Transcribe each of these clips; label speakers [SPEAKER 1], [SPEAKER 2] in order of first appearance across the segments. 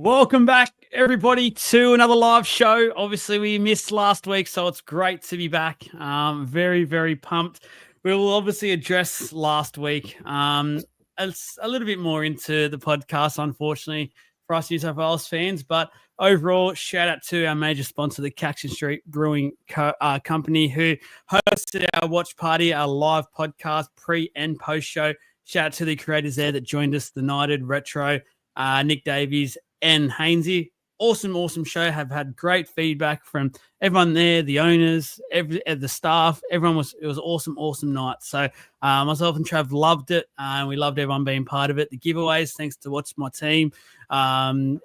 [SPEAKER 1] Welcome back, everybody, to another live show. Obviously, we missed last week, so it's great to be back. Very, very pumped. We will obviously address last week. It's a little bit more into the podcast, unfortunately, for us New South Wales fans. But overall, shout out to our major sponsor, the Caxton Street Brewing Company, who hosted our watch party, our live podcast, pre and post show. Shout out to the creators there that joined us, the Knighted, Retro, Nick Davies, and Hainsey. Awesome show. Have had great feedback from everyone there, the owners, the staff. It was awesome night. So myself and Trav loved it. We loved everyone being part of it. The giveaways, thanks to Watch My Team. And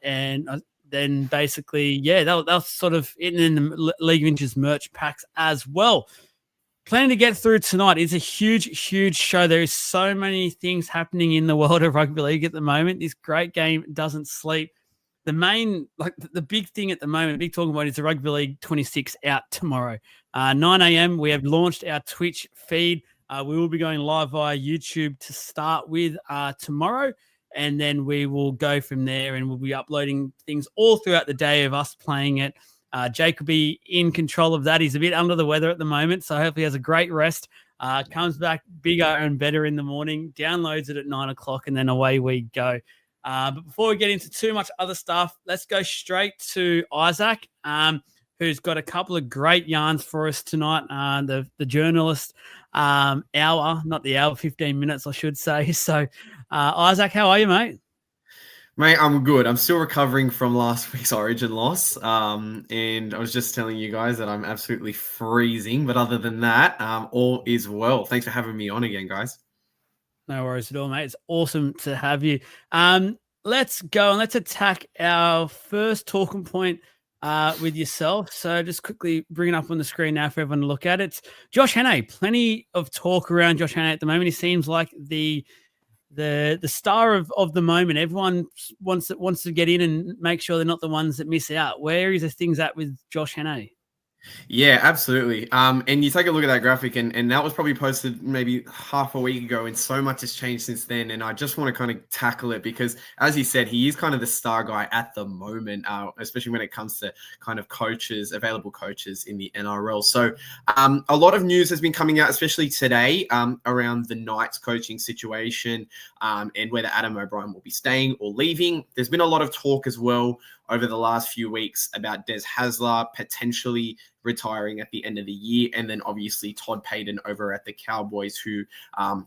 [SPEAKER 1] then basically, that was sort of it in the League of Inches merch packs as well. Planning to get through tonight. It's a huge show. There is so many things happening in the world of rugby league at the moment. This great game doesn't sleep. The big thing at the moment, big talking about, is the Rugby League 26 out tomorrow. 9 a.m. We have launched our Twitch feed. We will be going live via YouTube to start with tomorrow, and then we will go from there, and we'll be uploading things all throughout the day of us playing it. Jake will be in control of that. He's a bit under the weather at the moment, so hopefully he has a great rest. Comes back bigger and better in the morning, downloads it at 9 o'clock, and then away we go. But before we get into too much other stuff, let's go straight to Isaac, who's got a couple of great yarns for us tonight. The journalist hour, not the hour, 15 minutes, I should say. So, Isaac, how are you, mate?
[SPEAKER 2] Mate, I'm good. I'm still recovering from last week's Origin loss. And I was just telling you guys that I'm absolutely freezing. But other than that, all is well. Thanks for having me on again, guys.
[SPEAKER 1] No worries at all, mate. It's awesome to have you. Let's go and let's attack our first talking point with yourself. So just quickly bring it up on the screen now for everyone to look at it. It's Josh Hannay. Plenty of talk around Josh Hannay at the moment. He seems like the star of the moment. Everyone wants to get in and make sure they're not the ones that miss out. Where is the things at with Josh Hannay?
[SPEAKER 2] Yeah, absolutely. And you take a look at that graphic, and that was probably posted maybe half a week ago, and so much has changed since then. And I just want to kind of tackle it because, as you said, he is kind of the star guy at the moment, especially when it comes to kind of available coaches in the NRL. So a lot of news has been coming out, especially today, around the Knights coaching situation and whether Adam O'Brien will be staying or leaving. There's been a lot of talk as well over the last few weeks about Des Hasler potentially retiring at the end of the year, and then obviously Todd Payten over at the Cowboys, who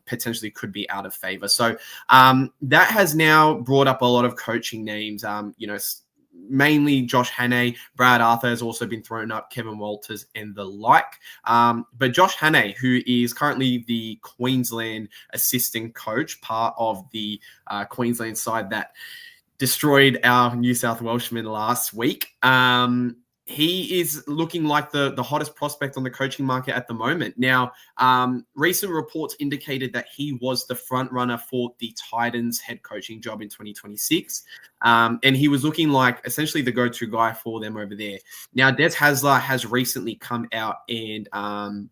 [SPEAKER 2] potentially could be out of favor. So that has now brought up a lot of coaching names, mainly Josh Hannay. Brad Arthur has also been thrown up, Kevin Walters and the like. But Josh Hannay, who is currently the Queensland assistant coach, part of the Queensland side that destroyed our New South Welshman last week. He is looking like the hottest prospect on the coaching market at the moment. Now, recent reports indicated that he was the front runner for the Titans head coaching job in 2026. And he was looking like essentially the go-to guy for them over there. Now, Des Hasler has recently come out and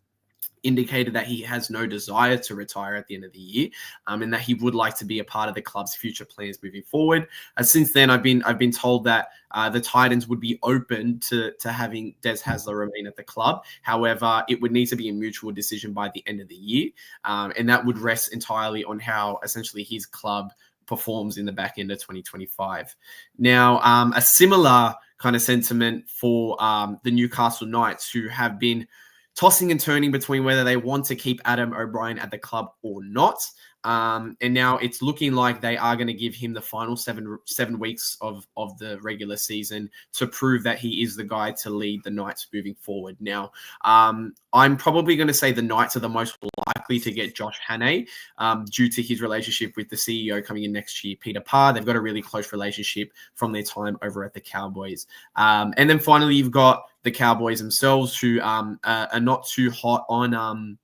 [SPEAKER 2] indicated that he has no desire to retire at the end of the year, and that he would like to be a part of the club's future plans moving forward. Since then, I've been told that the Titans would be open to having Des Hasler remain at the club. However, it would need to be a mutual decision by the end of the year, and that would rest entirely on how essentially his club performs in the back end of 2025. Now, a similar kind of sentiment for the Newcastle Knights, who have been tossing and turning between whether they want to keep Adam O'Brien at the club or not. And now it's looking like they are going to give him the final seven weeks of the regular season to prove that he is the guy to lead the Knights moving forward. Now, I'm probably going to say the Knights are the most likely to get Josh Hannay due to his relationship with the CEO coming in next year, Peter Parr. They've got a really close relationship from their time over at the Cowboys. And then finally, you've got the Cowboys themselves, who are not too hot on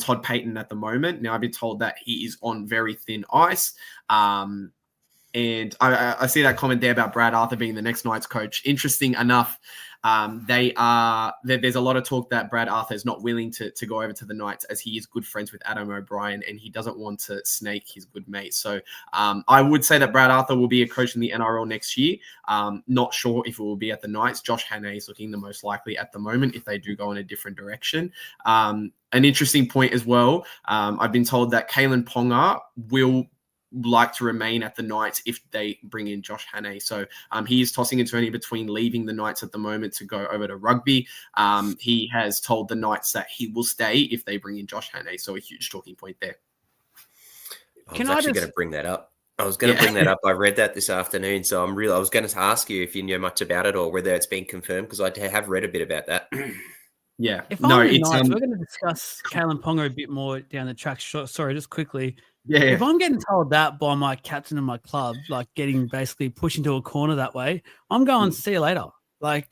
[SPEAKER 2] Todd Payten at the moment. Now, I've been told that he is on very thin ice. And I see that comment there about Brad Arthur being the next Knights coach. Interesting enough, There's a lot of talk that Brad Arthur is not willing to go over to the Knights as he is good friends with Adam O'Brien and he doesn't want to snake his good mate. So I would say that Brad Arthur will be a coach in the NRL next year. Not sure if it will be at the Knights. Josh Hannay is looking the most likely at the moment if they do go in a different direction. An interesting point as well. I've been told that Kalen Ponga will like to remain at the Knights if they bring in Josh Hannay. So he is tossing and turning between leaving the Knights at the moment to go over to rugby. He has told the Knights that he will stay if they bring in Josh Hannay. So a huge talking point there.
[SPEAKER 3] I was actually going to bring that up. I read that this afternoon. So I was going to ask you if you knew much about it or whether it's been confirmed because I have read a bit about that.
[SPEAKER 2] Yeah.
[SPEAKER 1] If I'm the Knights, we're going to discuss Kalen Ponga a bit more down the track. Sorry, just quickly.
[SPEAKER 2] Yeah.
[SPEAKER 1] If I'm getting told that by my captain of my club, like getting basically pushed into a corner that way, I'm going, see you later. But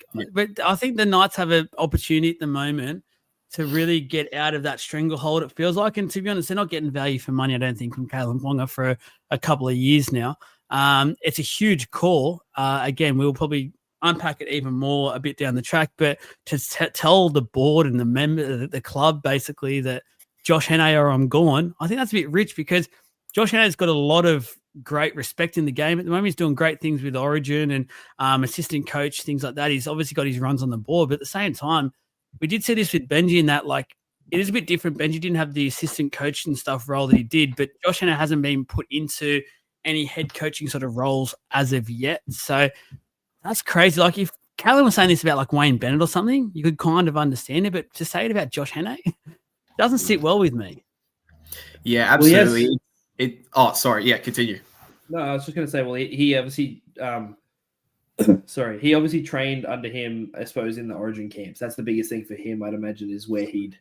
[SPEAKER 1] I think the Knights have an opportunity at the moment to really get out of that stranglehold, it feels like. And to be honest, they're not getting value for money, I don't think, from Kalen Ponga for a couple of years now. It's a huge call. Again, we'll probably unpack it even more a bit down the track, but to tell the board and the member, the club, basically that Josh Hannay or I'm gone, I think that's a bit rich because Josh Hannay's got a lot of great respect in the game at the moment. He's doing great things with Origin and assistant coach, things like that. He's obviously got his runs on the board, but at the same time, we did see this with Benji in that, like, it is a bit different. Benji didn't have the assistant coach and stuff role that he did, but Josh Hannay hasn't been put into any head coaching sort of roles as of yet. So that's crazy. Like if Callan was saying this about like Wayne Bennett or something, you could kind of understand it, but to say it about Josh Hannay doesn't sit well with me.
[SPEAKER 2] Yeah, absolutely. Sorry. Yeah, continue.
[SPEAKER 4] No, I was just going to say, well, he obviously, he obviously trained under him, I suppose, in the Origin camps. That's the biggest thing for him, I'd imagine, is where he'd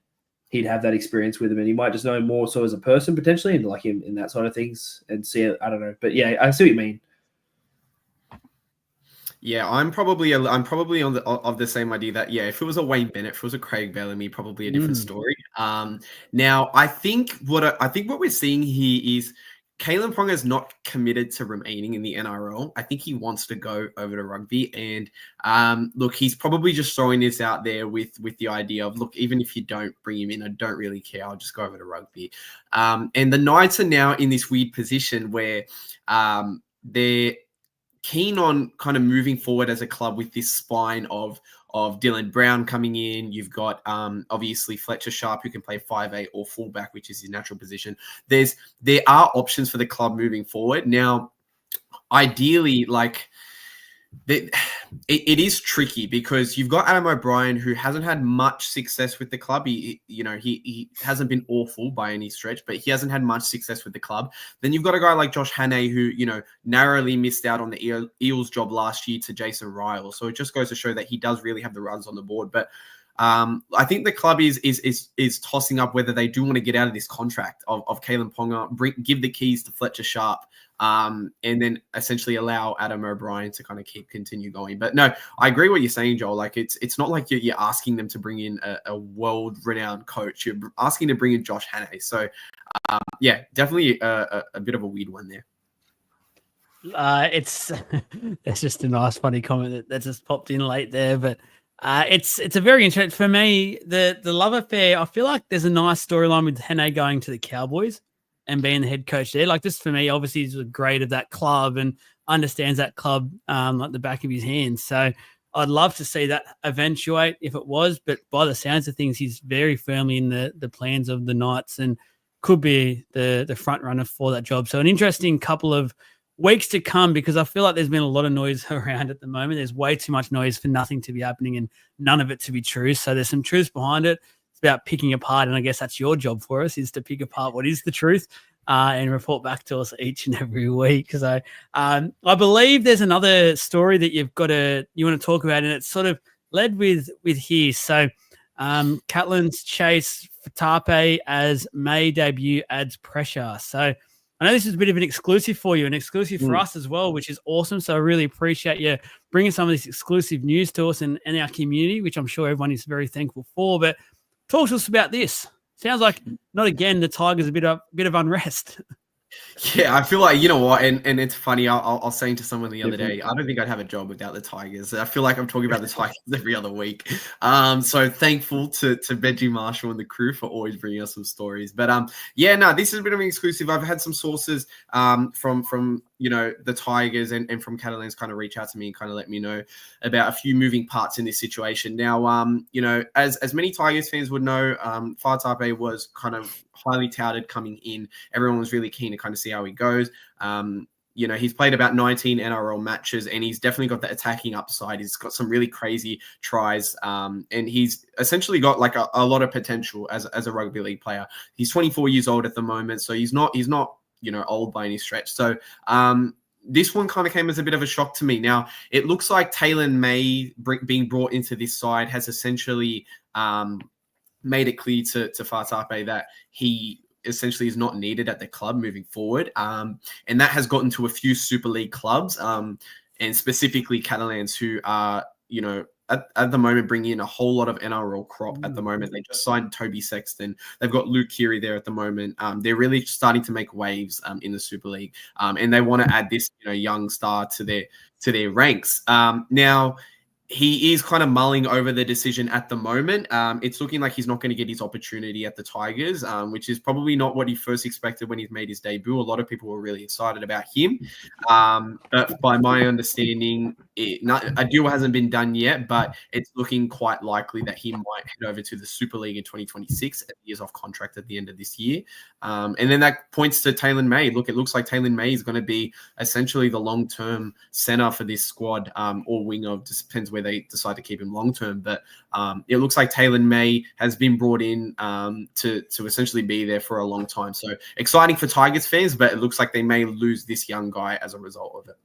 [SPEAKER 4] have that experience with him, and he might just know him more so as a person potentially, and like him in that side of things, and see it. I don't know, but yeah, I see what you mean.
[SPEAKER 2] Yeah, I'm probably on the same idea that if it was a Wayne Bennett, if it was a Craig Bellamy, probably a different story. Now I think what we're seeing here is Kalen Ponga is not committed to remaining in the NRL. I think he wants to go over to rugby, and look, he's probably just throwing this out there with the idea of, look, even if you don't bring him in, I don't really care. I'll just go over to rugby. And the Knights are now in this weird position where they're keen on kind of moving forward as a club with this spine of Dylan Brown coming in. You've got obviously Fletcher Sharp, who can play 5'8" or fullback, which is his natural position. There are options for the club moving forward. Now, ideally, like it is tricky because you've got Adam O'Brien, who hasn't had much success with the club. He hasn't been awful by any stretch, but he hasn't had much success with the club. Then you've got a guy like Josh Hannay, who narrowly missed out on the Eels job last year to Jason Ryle. So it just goes to show that he does really have the runs on the board. But I think the club is tossing up whether they do want to get out of this contract of Kalen Ponga, give the keys to Fletcher Sharp, and then essentially allow Adam O'Brien to kind of continue going. But no, I agree what you're saying, Joel. Like it's not like you're asking them to bring in a world-renowned coach. You're asking to bring in Josh Hannay. So definitely a bit of a weird one there.
[SPEAKER 1] It's just a nice, funny comment that just popped in late there, but it's a very interesting for me. The love affair. I feel like there's a nice storyline with Hannay going to the Cowboys and being the head coach there. Like this for me, obviously he's great at that club and understands that club like the back of his hand. So I'd love to see that eventuate if it was, but by the sounds of things, he's very firmly in the plans of the Knights and could be the front runner for that job. So an interesting couple of weeks to come, because I feel like there's been a lot of noise around at the moment. There's way too much noise for nothing to be happening and none of it to be true. So there's some truth behind it. It's about picking apart, and I guess that's your job for us, is to pick apart what is the truth and report back to us each and every week. So I believe there's another story that you want to talk about, and it's sort of led with here. So Catlin's chase for Tape as May debut adds pressure. So I know this is a bit of an exclusive for you, an exclusive for us as well, which is awesome. So I really appreciate you bringing some of this exclusive news to us and our community, which I'm sure everyone is very thankful for. But talk to us about this. Sounds like, not again, the Tigers a bit of unrest.
[SPEAKER 2] Yeah, I feel like, you know what, and it's funny. I was saying to someone the other day, I don't think I'd have a job without the Tigers. I feel like I'm talking about the Tigers every other week. So thankful to Benji Marshall and the crew for always bringing us some stories. But yeah, no, this has been an exclusive. I've had some sources from the Tigers and from Catalans kind of reach out to me and kind of let me know about a few moving parts in this situation. Now, as many Tigers fans would know, Fatape was kind of highly touted coming in. Everyone was really keen to kind of see how he goes. He's played about 19 NRL matches, and he's definitely got that attacking upside. He's got some really crazy tries, and he's essentially got like a lot of potential as a rugby league player. He's 24 years old at the moment, so he's not old by any stretch. So this one kind of came as a bit of a shock to me. Now, it looks like Taylor May being brought into this side has essentially made it clear to Fatape that he essentially is not needed at the club moving forward. And that has gotten to a few Super League clubs, and specifically Catalans, who are, at the moment bringing in a whole lot of NRL crop at the moment. They just signed Toby Sexton. They've got Luke Keary there at the moment. They're really starting to make waves in the Super League, and they want to add this young star to their ranks. Now, he is kind of mulling over the decision at the moment. It's looking like he's not going to get his opportunity at the Tigers, which is probably not what he first expected when he's made his debut. A lot of people were really excited about him. But by my understanding, a deal hasn't been done yet, but it's looking quite likely that he might head over to the Super League in 2026 as he is off contract at the end of this year. And then that points to Taylor May. Look, it looks like Taylor May is going to be essentially the long-term center for this squad, or winger. Just depends where they decide to keep him long-term. But it looks like Taylor May has been brought in to essentially be there for a long time. So exciting for Tigers fans, but it looks like they may lose this young guy as a result of it.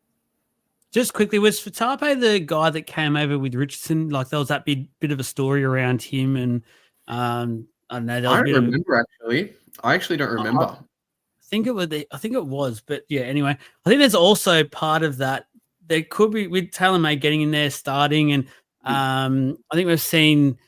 [SPEAKER 1] Just quickly, was Fatape the guy that came over with Richardson? Like, there was that bit of a story around him, and I don't know.
[SPEAKER 2] I don't remember, actually. I actually don't remember.
[SPEAKER 1] I think it was, but yeah. Anyway, I think there's also part of that. There could be with Taylor May getting in there, starting, and I think we've seen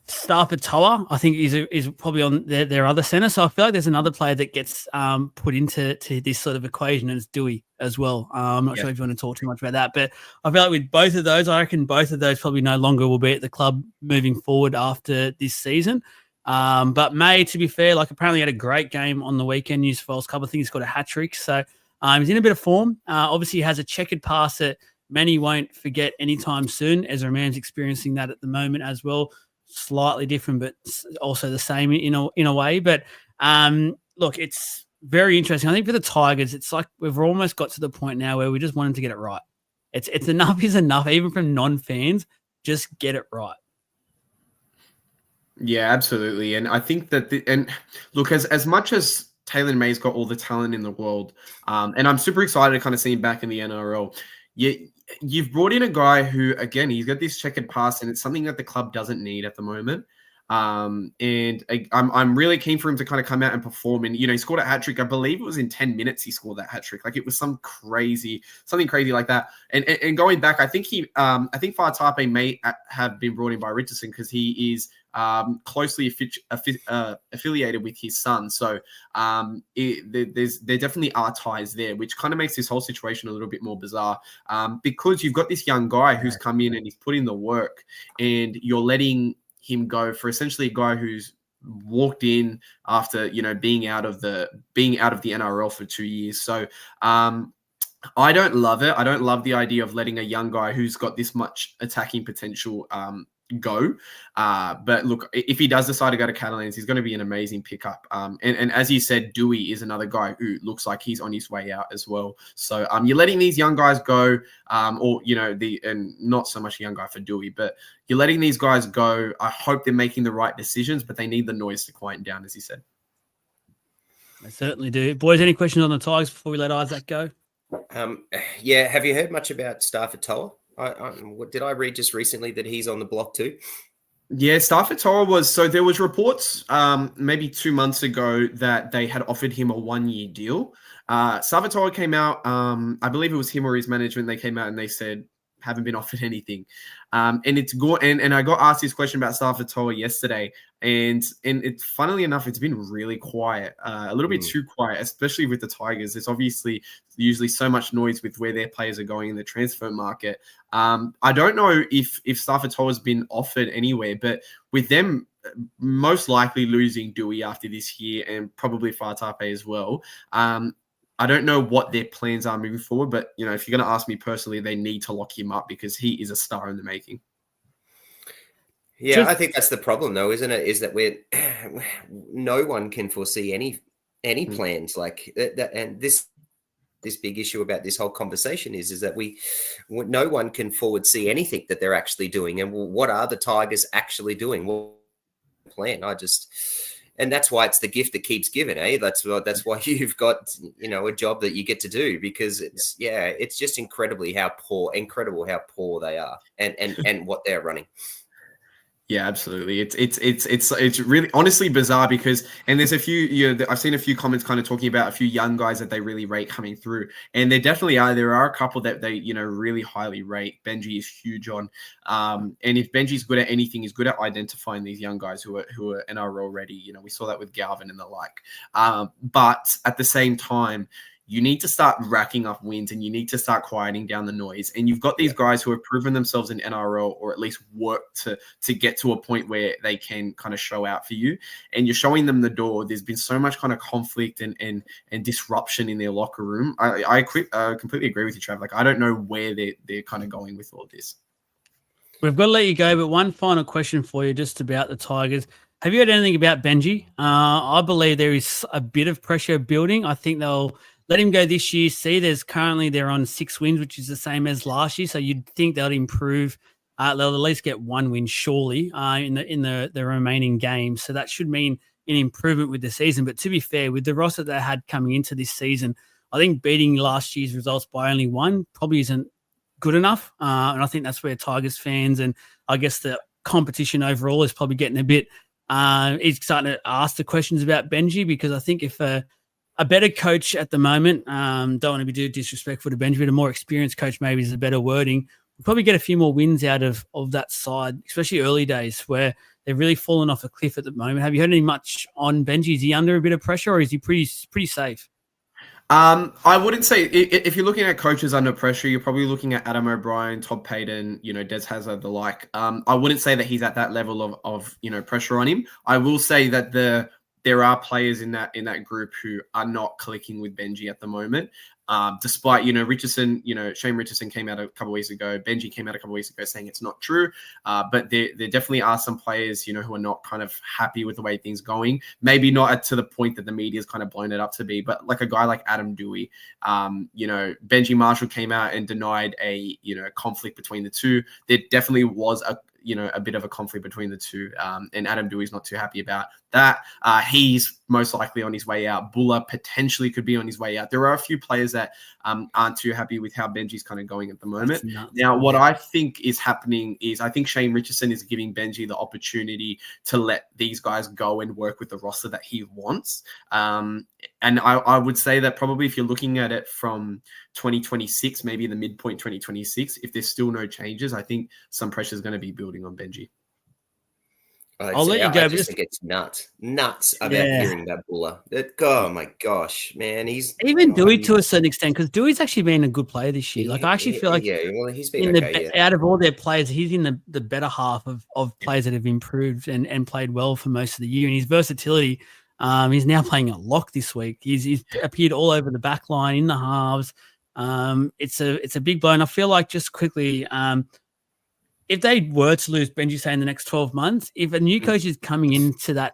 [SPEAKER 1] Stafford Toa, I think is probably on their other center. So I feel like there's another player that gets put into this sort of equation, and it's Dewey as well. I'm not sure if you want to talk too much about that, but I feel like with both of those, I reckon both of those probably no longer will be at the club moving forward after this season. But May, to be fair, like apparently had a great game on the weekend. New South Wales Cup, I think he's got a hat trick. So he's in a bit of form. Obviously, he has a checkered pass that many won't forget anytime soon. Ezra Mann's experiencing that at the moment as well. Slightly different, but also the same in a way. But look, it's very interesting. I think for the Tigers, it's like we've almost got to the point now where we just want them to get it right. It's enough is enough, even from non-fans. Just get it right.
[SPEAKER 2] Yeah, absolutely. And I think that look, as much as Taylor May's got all the talent in the world, and I'm super excited to kind of see him back in the NRL. You've brought in a guy who, again, he's got this checkered past, and it's something that the club doesn't need at the moment. And I'm really keen for him to kind of come out and perform. And he scored a hat trick. I believe it was in 10 minutes he scored that hat trick. Like it was something crazy like that. And going back, I think Fatape may have been brought in by Richardson because he is closely affiliated with his son. So there definitely are ties there, which kind of makes this whole situation a little bit more bizarre, because you've got this young guy who's come in and he's put in the work, and you're letting him go for essentially a guy who's walked in after being out of the NRL for 2 years. So I don't love it. I don't love the idea of letting a young guy who's got this much attacking potential go. But look, if he does decide to go to Catalans, he's going to be an amazing pickup. And as you said, Dewey is another guy who looks like he's on his way out as well. So you're letting these young guys go, and not so much a young guy for Dewey, but you're letting these guys go. I hope they're making the right decisions, but they need the noise to quieten down, as he said.
[SPEAKER 1] They certainly do. Boys, any questions on the Tigers before we let Isaac go?
[SPEAKER 3] Yeah. Have you heard much about Stafford Toa? Did I read just recently that he's on the block too?
[SPEAKER 2] Yeah, Stafford Toa was. So there was reports maybe 2 months ago that they had offered him a 1-year deal. Stafford Toa came out. I believe it was him or his management. They came out and they said, haven't been offered anything. And it's good. And I got asked this question about Safatoa yesterday, and it's funnily enough, it's been really quiet, a little bit too quiet, especially with the Tigers. There's obviously usually so much noise with where their players are going in the transfer market. I don't know if Safatoa has been offered anywhere, but with them most likely losing Dewey after this year and probably Fatape as well. I don't know what their plans are moving forward, but if you're going to ask me personally, they need to lock him up because he is a star in the making.
[SPEAKER 3] Yeah, I think that's the problem, though, isn't it? Is that no one can foresee any plans like that, and this big issue about this whole conversation is that no one can forward see anything that they're actually doing, and what are the Tigers actually doing? What plan? And that's why it's the gift that keeps giving, eh? That's why you've got a job that you get to do, because it's just incredible how poor they are and what they're running.
[SPEAKER 2] Yeah, absolutely. It's really honestly bizarre because, and there's a few, I've seen a few comments kind of talking about a few young guys that they really rate coming through, and there definitely are. There are a couple that they really highly rate. Benji is huge on, and if Benji's good at anything, he's good at identifying these young guys who are NRL ready. We saw that with Galvin and the like. But at the same time, you need to start racking up wins and you need to start quieting down the noise. And you've got these guys who have proven themselves in NRL, or at least work to get to a point where they can kind of show out for you. And you're showing them the door. There's been so much kind of conflict and disruption in their locker room. I completely agree with you, Trav. Like, I don't know where they're kind of going with all this.
[SPEAKER 1] We've got to let you go, but one final question for you just about the Tigers. Have you heard anything about Benji? I believe there is a bit of pressure building. I think they'll let him go this year. They're on 6 wins, which is the same as last year. So you'd think they'll improve. They'll at least get 1 win, surely, in the remaining games. So that should mean an improvement with the season. But to be fair, with the roster they had coming into this season, I think beating last year's results by only 1 probably isn't good enough. And I think that's where Tigers fans and I guess the competition overall is probably getting a bit it's starting to ask the questions about Benji, because I think if a better coach at the moment, don't want to be too disrespectful to Benji, but a more experienced coach maybe is a better wording, we'll probably get a few more wins out of that side, especially early days where they've really fallen off a cliff at the moment. Have you heard any much on Benji? Is he under a bit of pressure or is he pretty safe?
[SPEAKER 2] I wouldn't say, if you're looking at coaches under pressure, you're probably looking at Adam O'Brien, Todd Payton, Des Hazard, the like. I wouldn't say that he's at that level of pressure on him. I will say that there are players in that group who are not clicking with Benji at the moment. Despite, Richardson, Shane Richardson came out a couple of weeks ago. Benji came out a couple of weeks ago saying it's not true. But there definitely are some players, who are not kind of happy with the way things going. Maybe not to the point that the media's kind of blown it up to be, but like a guy like Adam Dewey, Benji Marshall came out and denied a conflict between the two. There definitely was a bit of a conflict between the two. And Adam Dewey's not too happy about that. He's most likely on his way out. Buller potentially could be on his way out. There are a few players that aren't too happy with how Benji's kind of going at the moment. Now, what I think is happening is I think Shane Richardson is giving Benji the opportunity to let these guys go and work with the roster that he wants. And I would say that probably if you're looking at it from 2026, maybe the midpoint 2026, if there's still no changes, I think some pressure is going to be building on Benji.
[SPEAKER 1] I'll let you go.
[SPEAKER 3] I just think it's nuts about hearing that Buller. Oh my gosh, man, he's
[SPEAKER 1] even Dewey to a certain extent, because Dewey's actually been a good player this year. Like I actually feel like
[SPEAKER 3] he's been
[SPEAKER 1] out of all their players, he's in the better half of players that have improved and played well for most of the year. And his versatility, he's now playing a lock this week. He's appeared all over the back line in the halves. It's a big blow, and I feel like just quickly. If they were to lose Benji, say in the next 12 months, if a new coach is coming into that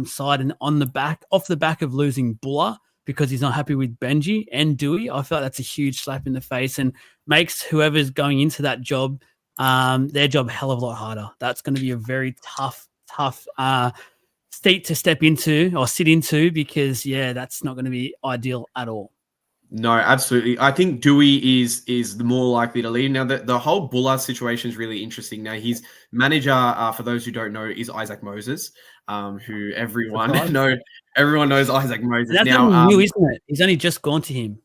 [SPEAKER 1] side and off the back of losing Buller because he's not happy with Benji and Dewey, I feel like that's a huge slap in the face and makes whoever's going into that job, their job a hell of a lot harder. That's going to be a very tough seat to step into or sit into because, that's not going to be ideal at all.
[SPEAKER 2] No, absolutely. I think Dewey is the more likely to leave. Now, the whole Bullard situation is really interesting. Now, his manager, for those who don't know, is Isaac Moses, who everyone knows Isaac Moses.
[SPEAKER 1] That's
[SPEAKER 2] now
[SPEAKER 1] new, isn't it? He's only just gone to him.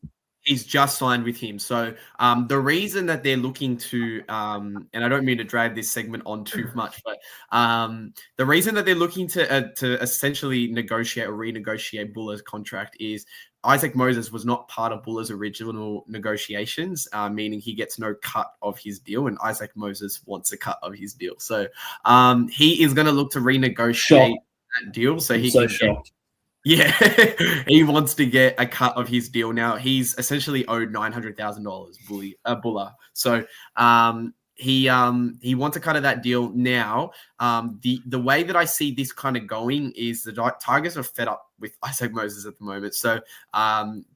[SPEAKER 2] He's just signed with him. So the reason that they're looking to, and I don't mean to drag this segment on too much, but the reason that they're looking to essentially negotiate or renegotiate Buller's contract is Isaac Moses was not part of Buller's original negotiations, meaning he gets no cut of his deal, and Isaac Moses wants a cut of his deal. So he is going to look to renegotiate that deal so he can
[SPEAKER 4] shocked.
[SPEAKER 2] Yeah, he wants to get a cut of his deal now. He's essentially owed $900,000, Buller. So he wants a cut of that deal now. The way that I see this kind of going is the Tigers are fed up with Isaac Moses at the moment. So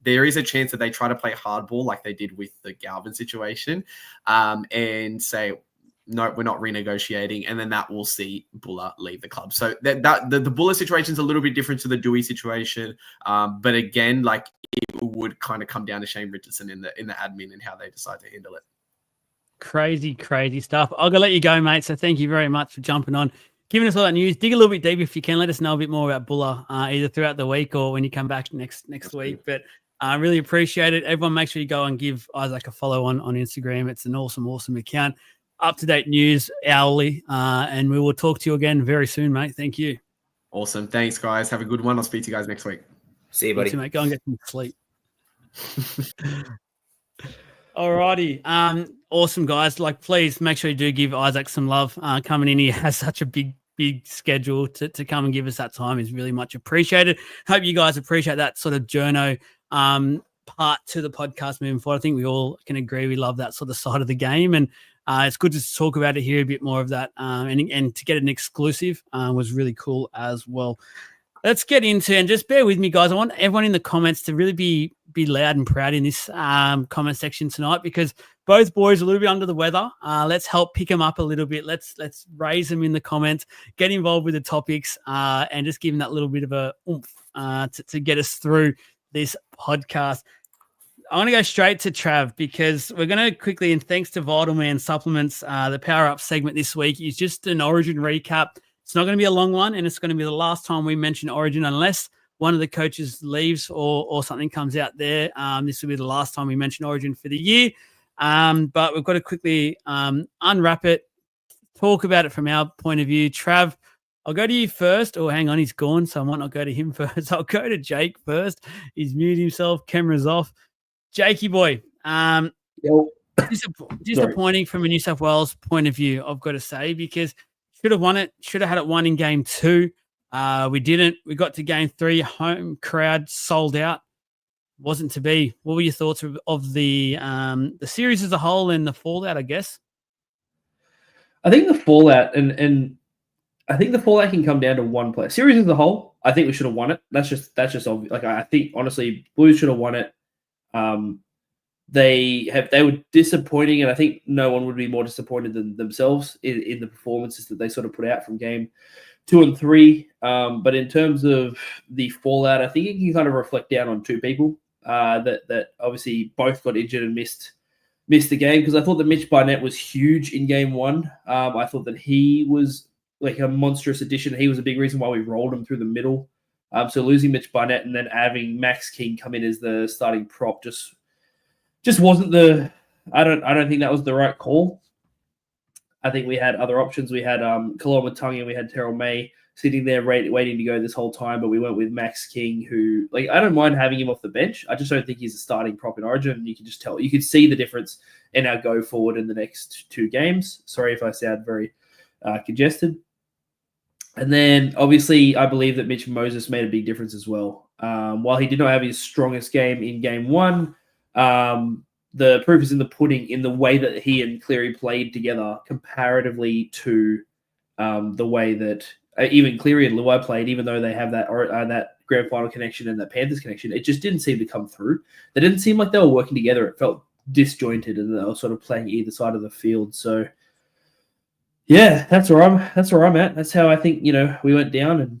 [SPEAKER 2] there is a chance that they try to play hardball like they did with the Galvin situation, and say, no, we're not renegotiating, and then that will see Buller leave the club. So the Buller situation is a little bit different to the Dewey situation, but again, like it would kind of come down to Shane Richardson in the admin and how they decide to handle it.
[SPEAKER 1] Crazy stuff. I'm gonna let you go, mate. So thank you very much for jumping on, giving us all that news. Dig a little bit deeper if you can. Let us know a bit more about Buller, either throughout the week or when you come back next week. But I really appreciate it. Everyone, make sure you go and give Isaac a follow on Instagram. It's an awesome account. Up-to-date news hourly, and we will talk to you again very soon, mate. Thank you.
[SPEAKER 2] Awesome. Thanks, guys. Have a good one. I'll speak to you guys next week.
[SPEAKER 3] See you, buddy.
[SPEAKER 1] You too, mate. Go and get some sleep. Alrighty. Awesome, guys. Like, please make sure you do give Isaac some love. Coming in, he has such a big schedule to come and give us that time is really much appreciated. Hope you guys appreciate that sort of journo part to the podcast moving forward. I think we all can agree we love that sort of side of the game, and it's good to talk about it here, a bit more of that, and to get an exclusive was really cool as well. Let's get into, and just bear with me, guys. I want everyone in the comments to really be loud and proud in this comment section tonight, because both boys are a little bit under the weather. Let's help pick them up a little bit. Let's raise them in the comments, get involved with the topics, and just give them that little bit of a oomph to get us through this podcast. I want to go straight to Trav, because we're going to quickly, and thanks to Vital Man Supplements, the Power Up segment this week is just an Origin recap. It's not going to be a long one, and it's going to be the last time we mention Origin unless one of the coaches leaves or something comes out there. This will be the last time we mention Origin for the year, but we've got to quickly unwrap it, talk about it from our point of view. Trav, I'll go to you first. Oh, hang on, he's gone, so I might not go to him first. I'll go to Jake first. He's muted himself, camera's off. Jakey boy, disappointing from a New South Wales point of view, I've got to say, because should have won it, should have had it won in game 2. We didn't. We got to game 3, home crowd sold out. Wasn't to be. What were your thoughts of the series as a whole and the fallout, I guess?
[SPEAKER 4] I think the fallout, and I think the fallout can come down to one player. Series as a whole, I think we should have won it. That's just obvious. Like, I think honestly, Blues should have won it. They were disappointing, and I think no one would be more disappointed than themselves in the performances that they sort of put out from game 2 and 3. But in terms of the fallout, I think it can kind of reflect down on two people that obviously both got injured and missed the game, because I thought that Mitch Barnett was huge in game 1. I thought that he was like a monstrous addition. He was a big reason why we rolled him through the middle. So losing Mitch Barnett and then having Max King come in as the starting prop just wasn't the. I don't think that was the right call. I think we had other options. We had Kaloma Tungi and we had Terrell May sitting there waiting to go this whole time, but we went with Max King, who, like, I don't mind having him off the bench. I just don't think he's a starting prop in Origin. And you can just tell, you could see the difference in our go forward in the next 2 games. Sorry if I sound very congested. And then, obviously, I believe that Mitch Moses made a big difference as well. While he did not have his strongest game in game 1, the proof is in the pudding in the way that he and Cleary played together comparatively to the way that even Cleary and Luai played, even though they have that grand final connection and that Panthers connection. It just didn't seem to come through. They didn't seem like they were working together. It felt disjointed, and they were sort of playing either side of the field. So, yeah, that's where I'm at. That's how I think, we went down, and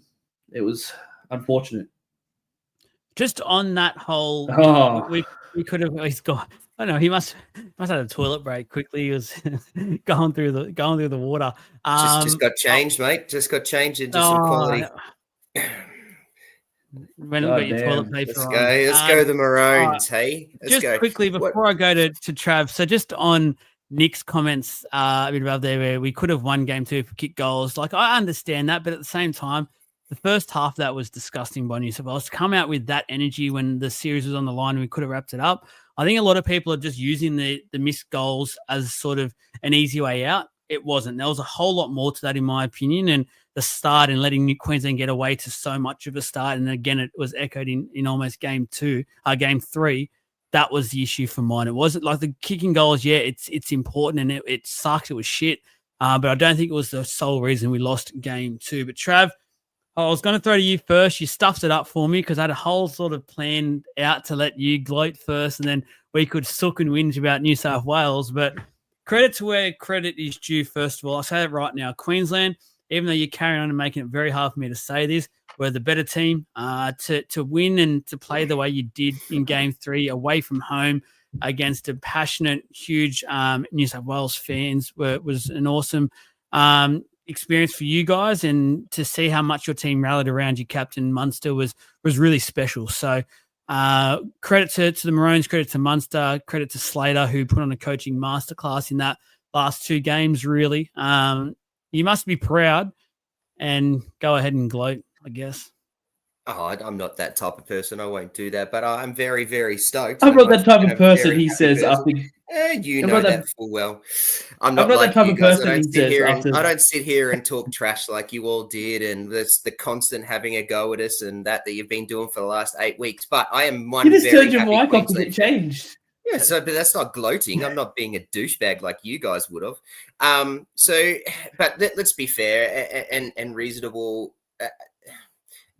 [SPEAKER 4] it was unfortunate.
[SPEAKER 1] Just on that whole, we could have. He's got. I don't know. He must have had a toilet break quickly. He was going through the water.
[SPEAKER 3] Just got changed, mate. Just got changed into some quality.
[SPEAKER 1] When you
[SPEAKER 4] God
[SPEAKER 1] got your
[SPEAKER 4] damn.
[SPEAKER 1] toilet paper
[SPEAKER 3] Let's
[SPEAKER 1] on.
[SPEAKER 3] go. Let's go the Maroons. Hey, let's
[SPEAKER 1] Just
[SPEAKER 3] go.
[SPEAKER 1] quickly before I go to Trav, so just on Nick's comments a bit above there, where we could have won game 2 if we kicked goals. Like, I understand that, but at the same time, the first half that was disgusting by New South Wales. To come out with that energy when the series was on the line and we could have wrapped it up. I think a lot of people are just using the missed goals as sort of an easy way out. It wasn't. There was a whole lot more to that, in my opinion, and the start and letting New Queensland get away to so much of a start. And again, it was echoed in almost game 3. That was the issue for mine. It wasn't like the kicking goals. Yeah, it's important and it sucked. It was shit. But I don't think it was the sole reason we lost game 2. But Trav, I was going to throw to you first. You stuffed it up for me because I had a whole sort of plan out to let you gloat first, and then we could sook and whinge about New South Wales. But credit to where credit is due, first of all. I'll say it right now. Queensland, even though you're carrying on and making it very hard for me to say this, we're the better team. To win and to play the way you did in game 3 away from home against a passionate, huge New South Wales fans was an awesome experience for you guys, and to see how much your team rallied around your captain Munster was really special. So credit to the Maroons, credit to Munster, credit to Slater, who put on a coaching masterclass in that last 2 games. Really, you must be proud and go ahead and gloat, I guess.
[SPEAKER 3] Oh, I'm not that type of person. I won't do that, but I'm very, very stoked.
[SPEAKER 4] I'm not that type of person, he says after.
[SPEAKER 3] You know that full well. I'm
[SPEAKER 4] not
[SPEAKER 3] not like
[SPEAKER 4] that type
[SPEAKER 3] you
[SPEAKER 4] of
[SPEAKER 3] guys.
[SPEAKER 4] person, he says after.
[SPEAKER 3] I don't sit here and talk trash like you all did, and that's the constant having a go at us and that you've been doing for the last 8 weeks. But I am one.
[SPEAKER 4] You just
[SPEAKER 3] very
[SPEAKER 4] turned your
[SPEAKER 3] happy
[SPEAKER 4] mic off because
[SPEAKER 3] Queensland
[SPEAKER 4] it changed.
[SPEAKER 3] Yeah, so but that's not gloating. I'm not being a douchebag like you guys would have. But let's be fair and reasonable.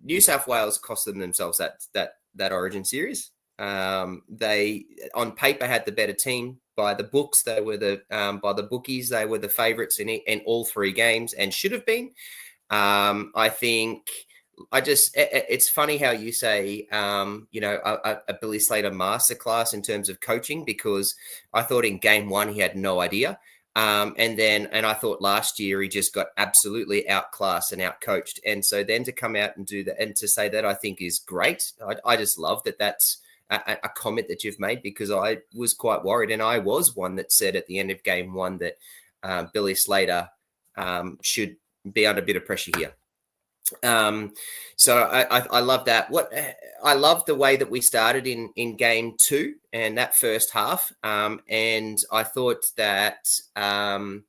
[SPEAKER 3] New South Wales cost themselves that Origin series. They on paper had the better team. By the books, they were by the bookies, they were the favourites in all 3 games and should have been. I think. It's funny how you say, a Billy Slater masterclass in terms of coaching, because I thought in game 1 he had no idea. And I thought last year he just got absolutely outclassed and outcoached. And so then to come out and do that and to say that, I think is great. I just love that that's a comment that you've made, because I was quite worried. And I was one that said at the end of game 1 that Billy Slater should be under a bit of pressure here. So I love that. I love the way that we started in game 2 and that first half. And I thought that and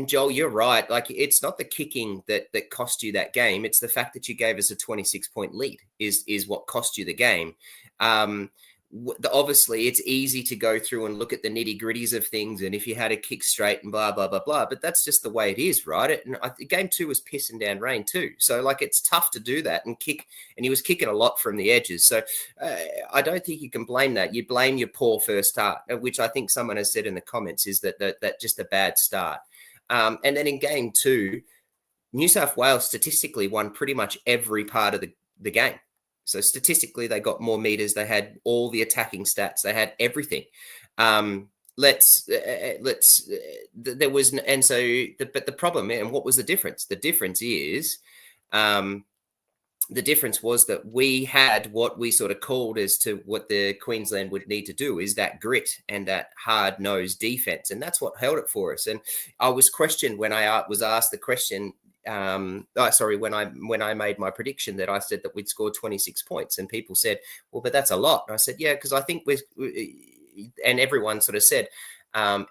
[SPEAKER 3] Joel, you're right. Like, it's not the kicking that cost you that game. It's the fact that you gave us a 26-point lead is what cost you the game. Obviously it's easy to go through and look at the nitty gritties of things, and if you had a kick straight and blah blah blah blah, but that's just the way it is, right? And game 2 was pissing down rain too, so like it's tough to do that and kick, and he was kicking a lot from the edges. So I don't think you can blame that. You blame your poor first start, which I think someone has said in the comments is that just a bad start. And then in game 2, New South Wales statistically won pretty much every part of the game. So statistically, they got more meters. They had all the attacking stats. They had everything. But the problem, and what was the difference? The difference is, the difference was that we had what we sort of called as to what the Queensland would need to do is that grit and that hard-nosed defense, and that's what held it for us. And I was questioned when I was asked the question. When I made my prediction that I said that we'd score 26 points, and people said, well, but that's a lot. And I said, yeah, because I think and everyone sort of said,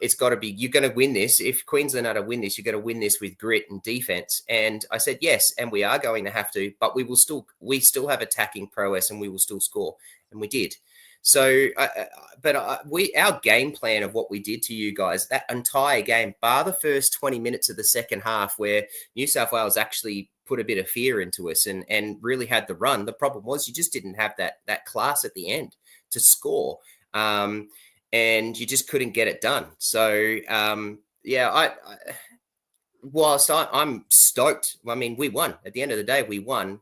[SPEAKER 3] it's got to be, you're going to win this. If Queensland are to win this, you're going to win this with grit and defense. And I said, yes, and we are going to have to, but we still have attacking prowess and we will still score. And we did. So, our game plan of what we did to you guys, that entire game, bar the first 20 minutes of the second half, where New South Wales actually put a bit of fear into us and really had the run. The problem was you just didn't have that class at the end to score, and you just couldn't get it done. So, whilst I'm stoked, I mean, we won. At the end of the day, we won.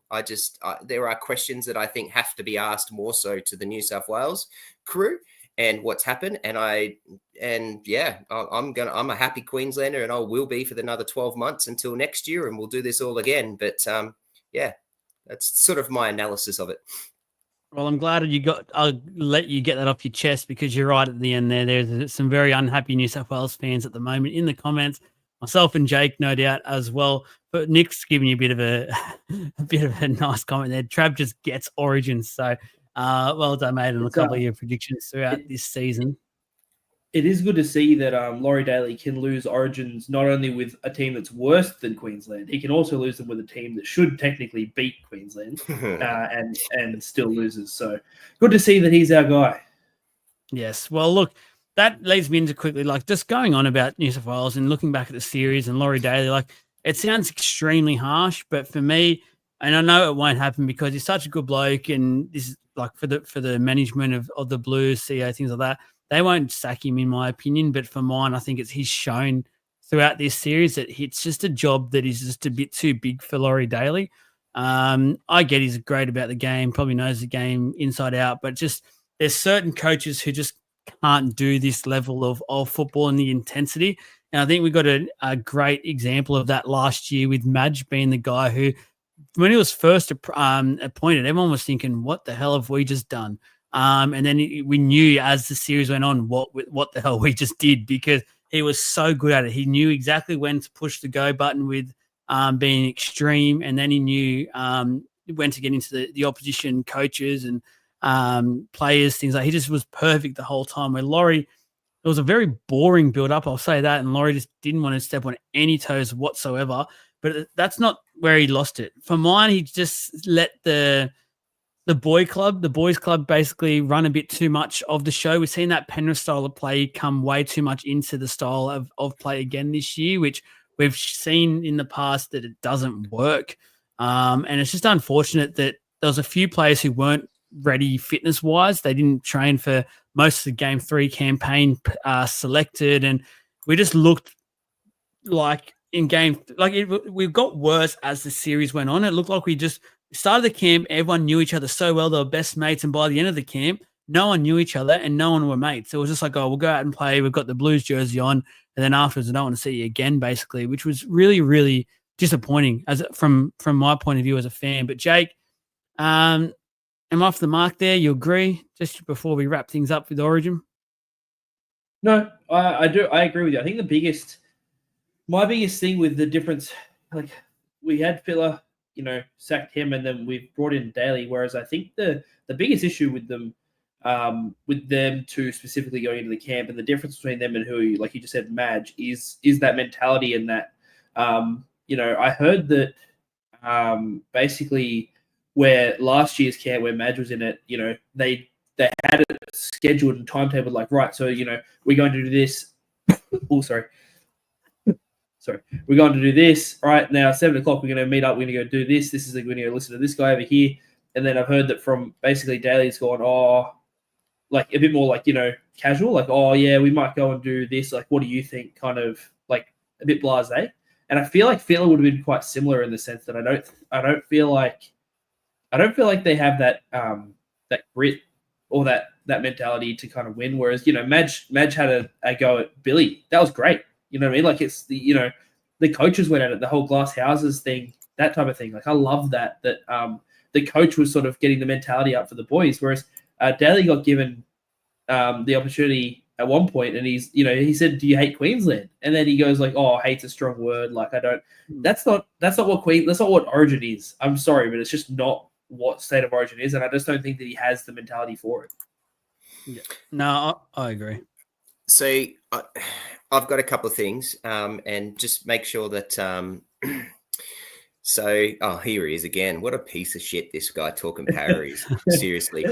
[SPEAKER 3] There are questions that I think have to be asked more so to the New South Wales crew and what's happened. I'm a happy Queenslander, and I will be for another 12 months until next year, and we'll do this all again. But That's sort of my analysis of it.
[SPEAKER 1] Well, I'm glad I'll let you get that off your chest, because you're right at the end there. There's some very unhappy New South Wales fans at the moment in the comments. Myself and Jake, no doubt, as well. But Nick's giving you a bit of a nice comment there. Trav just gets Origin. So well done, mate, on a couple of your predictions throughout this season.
[SPEAKER 4] It is good to see that Laurie Daly can lose Origins not only with a team that's worse than Queensland, he can also lose them with a team that should technically beat Queensland and still loses. So good to see that he's our guy.
[SPEAKER 1] Yes. Well, look, that leads me into quickly, like, just going on about New South Wales and looking back at the series and Laurie Daly, like, it sounds extremely harsh, but for me, and I know it won't happen because he's such a good bloke, and this is like for the management of the Blues, CEO, things like that, they won't sack him, in my opinion. But for mine, I think he's shown throughout this series that it's just a job that is just a bit too big for Laurie Daly. I get he's great about the game, probably knows the game inside out, but just there's certain coaches who just can't do this level of football and the intensity. And I think we got a great example of that last year with Madge being the guy who, when he was first appointed, everyone was thinking, what the hell have we just done? And then we knew as the series went on what the hell we just did, because he was so good at it. He knew exactly when to push the go button with being extreme, and then he knew when to get into the opposition coaches and players, things like. He just was perfect the whole time. Where Laurie, it was a very boring build-up, I'll say that, and Laurie just didn't want to step on any toes whatsoever. But that's not where he lost it. For mine, he just let the boys club basically run a bit too much of the show. We've seen that Penrith style of play come way too much into the style of play again this year, which we've seen in the past that it doesn't work. And it's just unfortunate that there was a few players who weren't ready fitness-wise. They didn't train for most of the Game 3 campaign selected, and we just looked like we got worse as the series went on. It looked like we just started the camp, everyone knew each other so well, they were best mates, and by the end of the camp, no one knew each other and no one were mates. It was just like, oh, we'll go out and play, we've got the Blues jersey on, and then afterwards I don't want to see you again, basically, which was really, really disappointing from my point of view as a fan. But Jake, am I off the mark there? You agree? Just before we wrap things up with Origin?
[SPEAKER 4] No, I do. I agree with you. I think my biggest thing with the difference, like, we had Filler, sacked him, and then we've brought in Daly. Whereas I think the biggest issue with them two specifically going into the camp, and the difference between them and who, like you just said, Madge, is that mentality, and that I heard that basically where last year's camp, where Madge was in it, they had it scheduled and timetabled, like, right, so we're going to do this. Oh, sorry. We're going to do this. All right, now 7 o'clock, we're going to meet up. We're going to go do this. We're going to listen to this guy over here. And then I've heard that from basically Daly's gone, like a bit more like, casual, like, oh yeah, we might go and do this. Like, what do you think? Kind of like a bit blasé. And I feel like Fila would have been quite similar in the sense that I don't feel like they have that that grit or that mentality to kind of win. Whereas, Madge had a go at Billy. That was great. You know what I mean? Like, it's the coaches went at it, the whole glass houses thing, that type of thing. Like, I love that the coach was sort of getting the mentality up for the boys. Whereas Daly got given the opportunity at one point, and he said, "Do you hate Queensland?" And then he goes like, "Oh, hate's a strong word. Like, I don't." That's not what Origin is. I'm sorry, but it's just not what State of Origin is, and I just don't think that he has the mentality for it.
[SPEAKER 1] Yeah. No, I agree.
[SPEAKER 3] So I've got a couple of things, and just make sure that. Here he is again. What a piece of shit this guy talking power is. Seriously.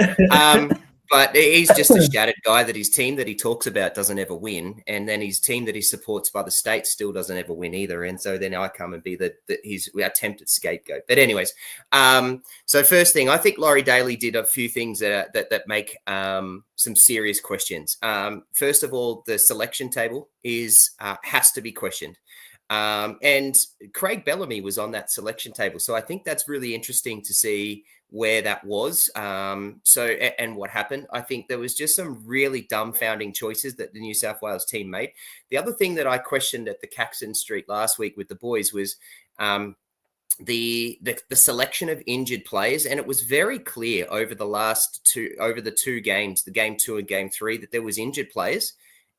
[SPEAKER 3] But he's just a shattered guy that his team that he talks about doesn't ever win, and then his team that he supports by the state still doesn't ever win either. And so then I come and be he's our attempted scapegoat. But anyways, so first thing, I think Laurie Daly did a few things that make some serious questions. First of all, the selection table has to be questioned. And Craig Bellamy was on that selection table. So I think that's really interesting to see where that was. And what happened. I think there was just some really dumbfounding choices that the New South Wales team made. The other thing that I questioned at the Caxton Street last week with the boys was the selection of injured players, and it was very clear over the two games, the game 2 and game 3, that there was injured players,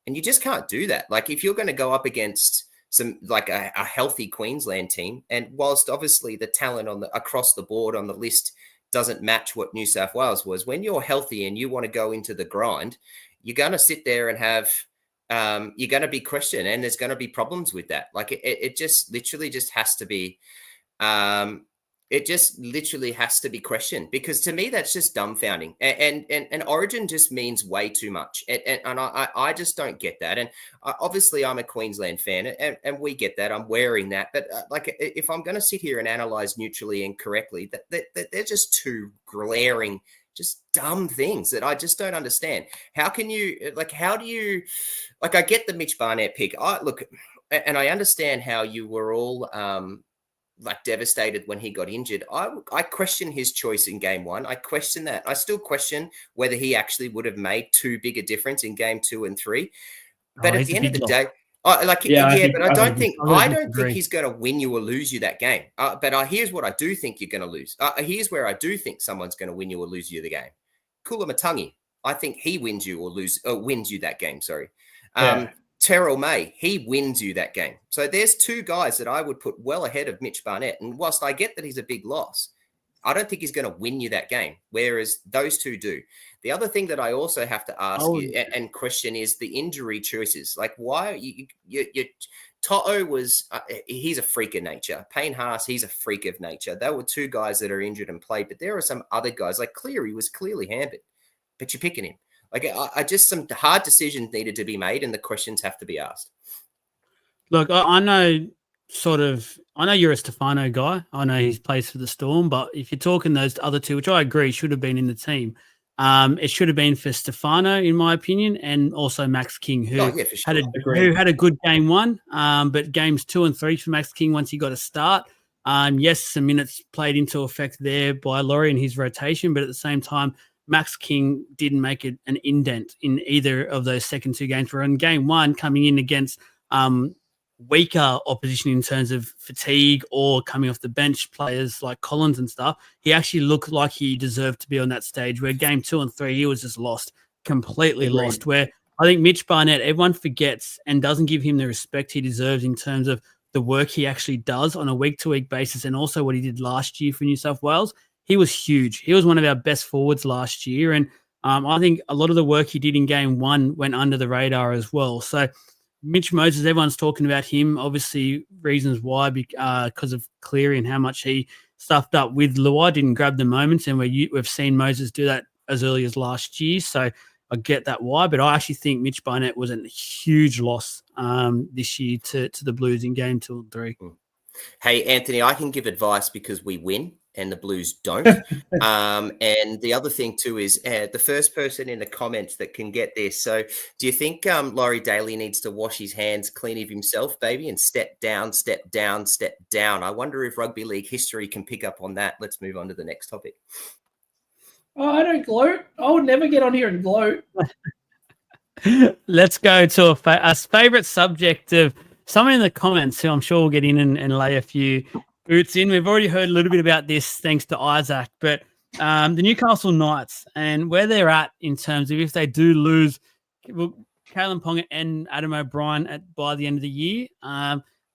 [SPEAKER 3] and you just can't do that. Like, if you're going to go up against some like a healthy Queensland team, and whilst obviously the talent across the board on the list doesn't match what New South Wales was, when you're healthy and you want to go into the grind, you're going to sit there and have you're going to be questioned, and there's going to be problems with that. Like, it just literally just has to be. It just literally has to be questioned, because to me that's just dumbfounding, and Origin just means way too much, and I just don't get that. And obviously I'm a Queensland fan, and we get that. I'm wearing that, but like, if I'm going to sit here and analyze neutrally and correctly, that they're just two glaring, just dumb things that I just don't understand. How can you how do you I get the Mitch Barnett pick. And I understand how you were all devastated when he got injured. I question his choice in game 1. I question that. I still question whether he actually would have made too big a difference in game 2 and 3. But at the end of the day, I don't think he's going to win you or lose you that game. But here's what I do think you're going to lose. Here's where I do think someone's going to win you or lose you the game. Kula-Matangi. I think he wins you wins you that game. Sorry. Terrell May, he wins you that game. So there's two guys that I would put well ahead of Mitch Barnett. And whilst I get that he's a big loss, I don't think he's going to win you that game, whereas those two do. The other thing that I also have to ask you and question is the injury choices. Like, why you To'o was he's a freak of nature. Payne Haas, he's a freak of nature. There were two guys that are injured and played, but there are some other guys like Cleary was clearly hampered, but you're picking him. Like, I just, some hard decisions needed to be made, and the questions have to be asked.
[SPEAKER 1] Look, I know you're a Stefano guy. I know he plays for the Storm, but if you're talking those other two, which I agree should have been in the team, it should have been for Stefano, in my opinion, and also Max King, who had a good game 1, but games 2 and 3 for Max King once he got a start. Yes, some minutes played into effect there by Laurie and his rotation, but at the same time, Max King didn't make an indent in either of those second 2 games. Where in game 1, coming in against weaker opposition in terms of fatigue or coming off the bench, players like Collins and stuff, he actually looked like he deserved to be on that stage. Where game 2 and 3, he was just lost, completely lost. Where I think Mitch Barnett, everyone forgets and doesn't give him the respect he deserves in terms of the work he actually does on a week-to-week basis, and also what he did last year for New South Wales. He was huge. He was one of our best forwards last year. And I think a lot of the work he did in game 1 went under the radar as well. So Mitch Moses, everyone's talking about him. Obviously, reasons why, because of Cleary and how much he stuffed up with Luai, didn't grab the moments. And we've seen Moses do that as early as last year. So I get that why. But I actually think Mitch Barnett was a huge loss this year to the Blues in game 2 and 3.
[SPEAKER 3] Hey, Anthony, I can give advice because we win and the Blues don't. And the other thing too is the first person in the comments that can get this. So do you think Laurie Daly needs to wash his hands clean of himself, baby, and step down, step down, step down? I wonder if rugby league history can pick up on that. Let's move on to the next topic.
[SPEAKER 4] Oh, I don't gloat. I would never get on here and gloat.
[SPEAKER 1] Let's go to a favorite subject of someone in the comments who I'm sure will get in and lay a few boots in. We've already heard a little bit about this thanks to Isaac, but the Newcastle Knights and where they're at in terms of if they do lose Kalen Ponga and Adam O'Brien by the end of the year.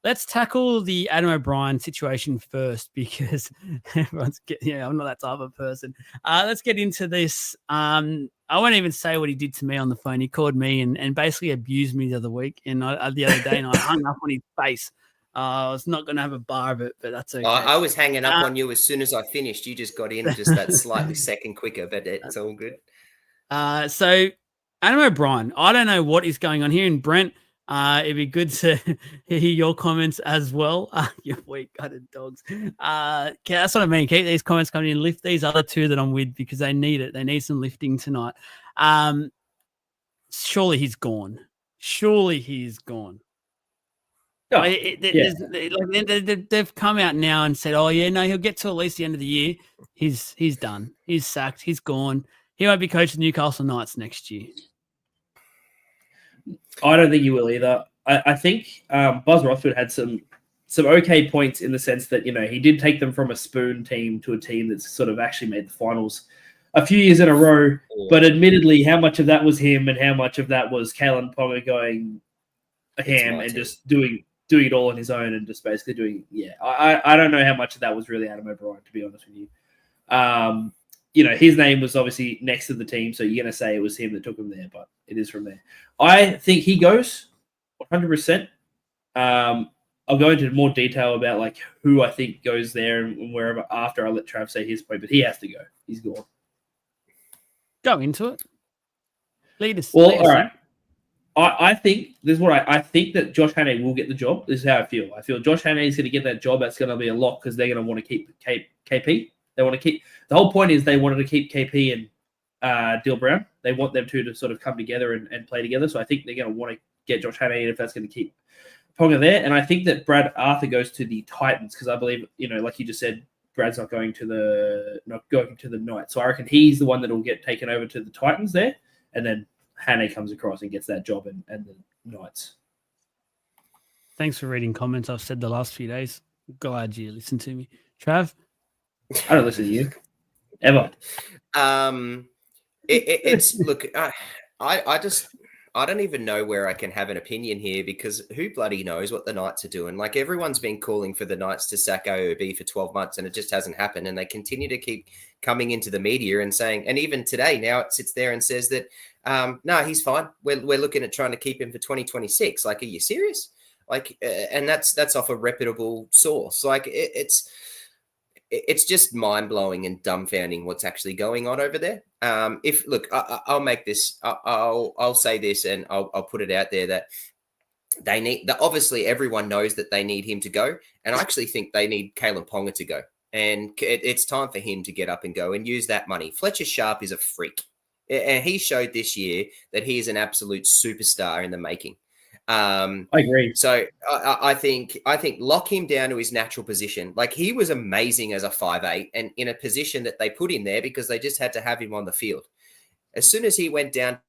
[SPEAKER 1] Let's tackle the Adam O'Brien situation first because everyone's I'm not that type of person. Let's get into this. I won't even say what he did to me on the phone. He called me and basically abused me the other week and the other day, and I hung up on his face. I was not going to have a bar of it, but that's okay.
[SPEAKER 3] I was hanging up on you as soon as I finished. You just got in just that slightly second quicker, but it's all good.
[SPEAKER 1] So Adam O'Brien, I don't know what is going on here. And Brent, it'd be good to hear your comments as well. You weak-gutted dogs. That's what I mean. Keep these comments coming in. Lift these other two that I'm with because they need it. They need some lifting tonight. Surely he's gone. Surely he's gone. Oh, they've come out now and said, "Oh yeah, no, he'll get to at least the end of the year. He's done. He's sacked. He's gone. He won't be coaching the Newcastle Knights next year."
[SPEAKER 4] I don't think he will either. I think Buzz Rothfield had some some okay points in the sense that, he did take them from a spoon team to a team that's sort of actually made the finals a few years in a row. But admittedly, how much of that was him and how much of that was Kalen Ponga going ham and just doing it all on his own and just basically doing, I don't know how much of that was really Adam O'Brien, to be honest with you. His name was obviously next to the team, so you're going to say it was him that took him there, but it is from there. I think he goes 100%. I'll go into more detail about like who I think goes there and wherever after I let Trav say his point, but he has to go. He's gone.
[SPEAKER 1] Go into it. Lead us.
[SPEAKER 4] Well, all right. I think this is what I think that Josh Hannay will get the job. This is how I feel. I feel Josh Hannay is going to get that job. That's going to be a lock because they're going to want to keep KP. They want to keep the whole point is they wanted to keep KP and Dill Brown. They want them two to sort of come together and play together. So I think they're going to want to get Josh Hannay in if that's going to keep Ponga there. And I think that Brad Arthur goes to the Titans because I believe, like you just said, Brad's not going to the Knights. So I reckon he's the one that will get taken over to the Titans there, and then Hannay comes across and gets that job and the Knights.
[SPEAKER 1] Thanks for reading comments I've said the last few days. Glad you listened to me. Trav?
[SPEAKER 4] I don't listen to you. Ever.
[SPEAKER 3] It's look, I don't even know where I can have an opinion here because who bloody knows what the Knights are doing. Like everyone's been calling for the Knights to sack AOB for 12 months and it just hasn't happened. And they continue to keep coming into the media and saying, and even today, now it sits there and says that, no, he's fine. We're looking at trying to keep him for 2026. Like, are you serious? Like, and that's off a reputable source. Like it's just mind blowing and dumbfounding what's actually going on over there. I'll make this, I'll say this and I'll put it out there that they need that. Obviously everyone knows that they need him to go. And I actually think they need Kalen Ponga to go. And it's time for him to get up and go and use that money. Fletcher Sharp is a freak. And he showed this year that he is an absolute superstar in the making.
[SPEAKER 4] I agree.
[SPEAKER 3] So I think lock him down to his natural position. Like he was amazing as a 5'8" and in a position that they put him there because they just had to have him on the field. As soon as he went down,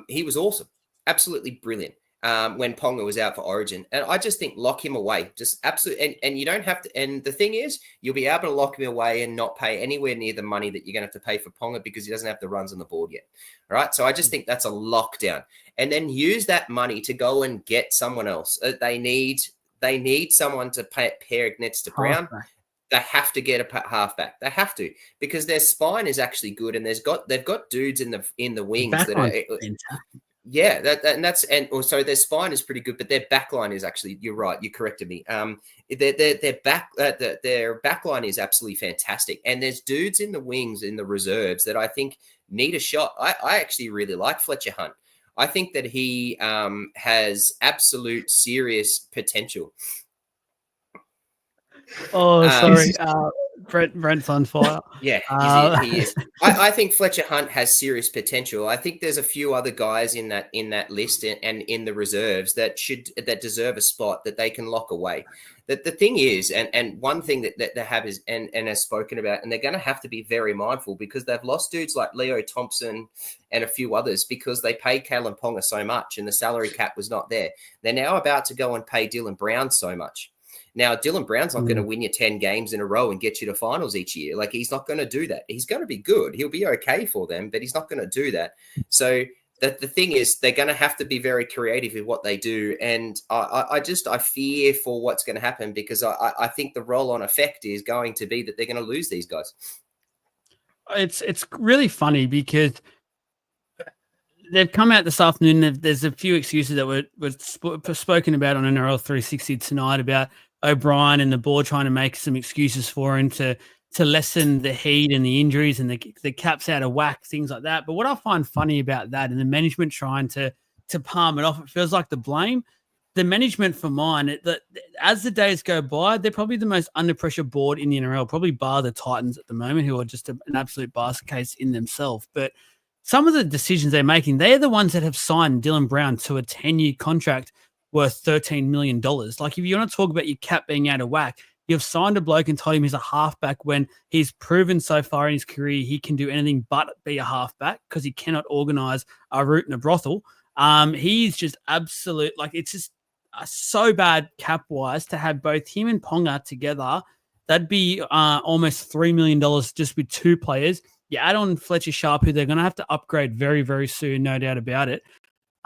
[SPEAKER 3] he was awesome, absolutely brilliant. When Ponga was out for Origin, and I just think lock him away, just absolutely. And you don't have to. And the thing is, you'll be able to lock him away and not pay anywhere near the money that you're going to have to pay for Ponga because he doesn't have the runs on the board yet. All right, so I just think that's a lockdown. And then use that money to go and get someone else. They need someone to pair next to Brown. They have to get a halfback. They have to because their spine is actually good, and they've got dudes in the wings that are. Yeah, so their spine is pretty good, but their backline is actually. You're right. You corrected me. Their backline is absolutely fantastic, and there's dudes in the wings in the reserves that I think need a shot. I actually really like Fletcher Hunt. I think that he has absolute serious potential.
[SPEAKER 1] Oh, sorry. Brent's on fire.
[SPEAKER 3] Yeah, he is. I think Fletcher Hunt has serious potential. I think there's a few other guys in that list and in the reserves that deserve a spot that they can lock away. The thing is, and one thing that they have is and has spoken about, and they're going to have to be very mindful because they've lost dudes like Leo Thompson and a few others because they paid Kalen Ponga so much and the salary cap was not there. They're now about to go and pay Dylan Brown so much. Now, Dylan Brown's not going to win you 10 games in a row and get you to finals each year. Like, he's not going to do that. He's going to be good. He'll be okay for them, but he's not going to do that. So the thing is, they're going to have to be very creative in what they do. And I fear for what's going to happen because I think the roll-on effect is going to be that they're going to lose these guys. It's
[SPEAKER 1] really funny because they've come out this afternoon. There's a few excuses that were spoken about on NRL 360 tonight about O'Brien and the board trying to make some excuses for him to lessen the heat and the injuries and the cap's out of whack, things like that. But what I find funny about that and the management trying to palm it off, it feels like the management for mine, that as the days go by, they're probably the most under pressure board in the NRL, probably bar the Titans at the moment, who are just an absolute basket case in themselves. But some of the decisions they're making, they're the ones that have signed Dylan Brown to a 10-year contract worth $13 million. Like, if you want to talk about your cap being out of whack, you've signed a bloke and told him he's a halfback when he's proven so far in his career he can do anything but be a halfback because he cannot organise a route in a brothel. He's just absolute, like, it's just so bad cap-wise to have both him and Ponga together. That'd be almost $3 million just with two players. You add on Fletcher Sharp, who they're going to have to upgrade very, very soon, no doubt about it.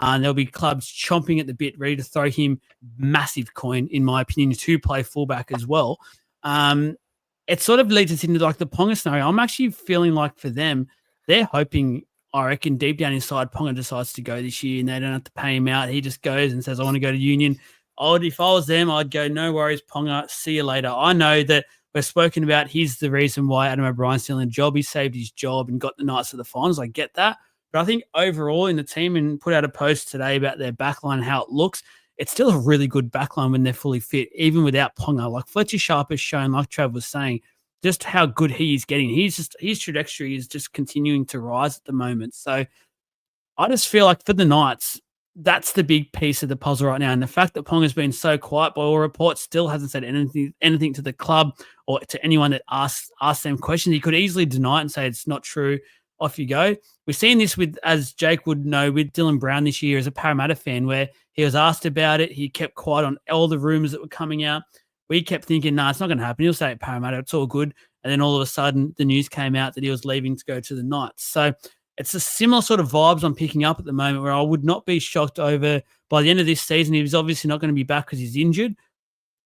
[SPEAKER 1] And there'll be clubs chomping at the bit, ready to throw him massive coin, in my opinion, to play fullback as well. It sort of leads us into like the Ponga scenario. I'm actually feeling like for them, they're hoping, I reckon, deep down inside, Ponga decides to go this year and they don't have to pay him out. He just goes and says, I want to go to Union. If I was them, I'd go, no worries, Ponga, see you later. I know that we've spoken about he's the reason why Adam O'Brien's still in the job. He saved his job and got the Knights to the finals. I get that. But I think overall in the team, and put out a post today about their backline, how it looks, it's still a really good backline when they're fully fit, even without Ponga. Like Fletcher Sharp has shown, like Trav was saying, just how good he is getting. His trajectory is just continuing to rise at the moment. So I just feel like for the Knights, that's the big piece of the puzzle right now. And the fact that Ponga's been so quiet by all reports, still hasn't said anything to the club or to anyone that asks them questions. He could easily deny it and say it's not true. Off you go. We've seen this with, as Jake would know, with Dylan Brown this year as a Parramatta fan, where he was asked about it. He kept quiet on all the rumors that were coming out. We kept thinking, nah, it's not going to happen. He'll stay at Parramatta. It's all good. And then all of a sudden, the news came out that he was leaving to go to the Knights. So it's a similar sort of vibes I'm picking up at the moment, where I would not be shocked over by the end of this season. He's obviously not going to be back because he's injured.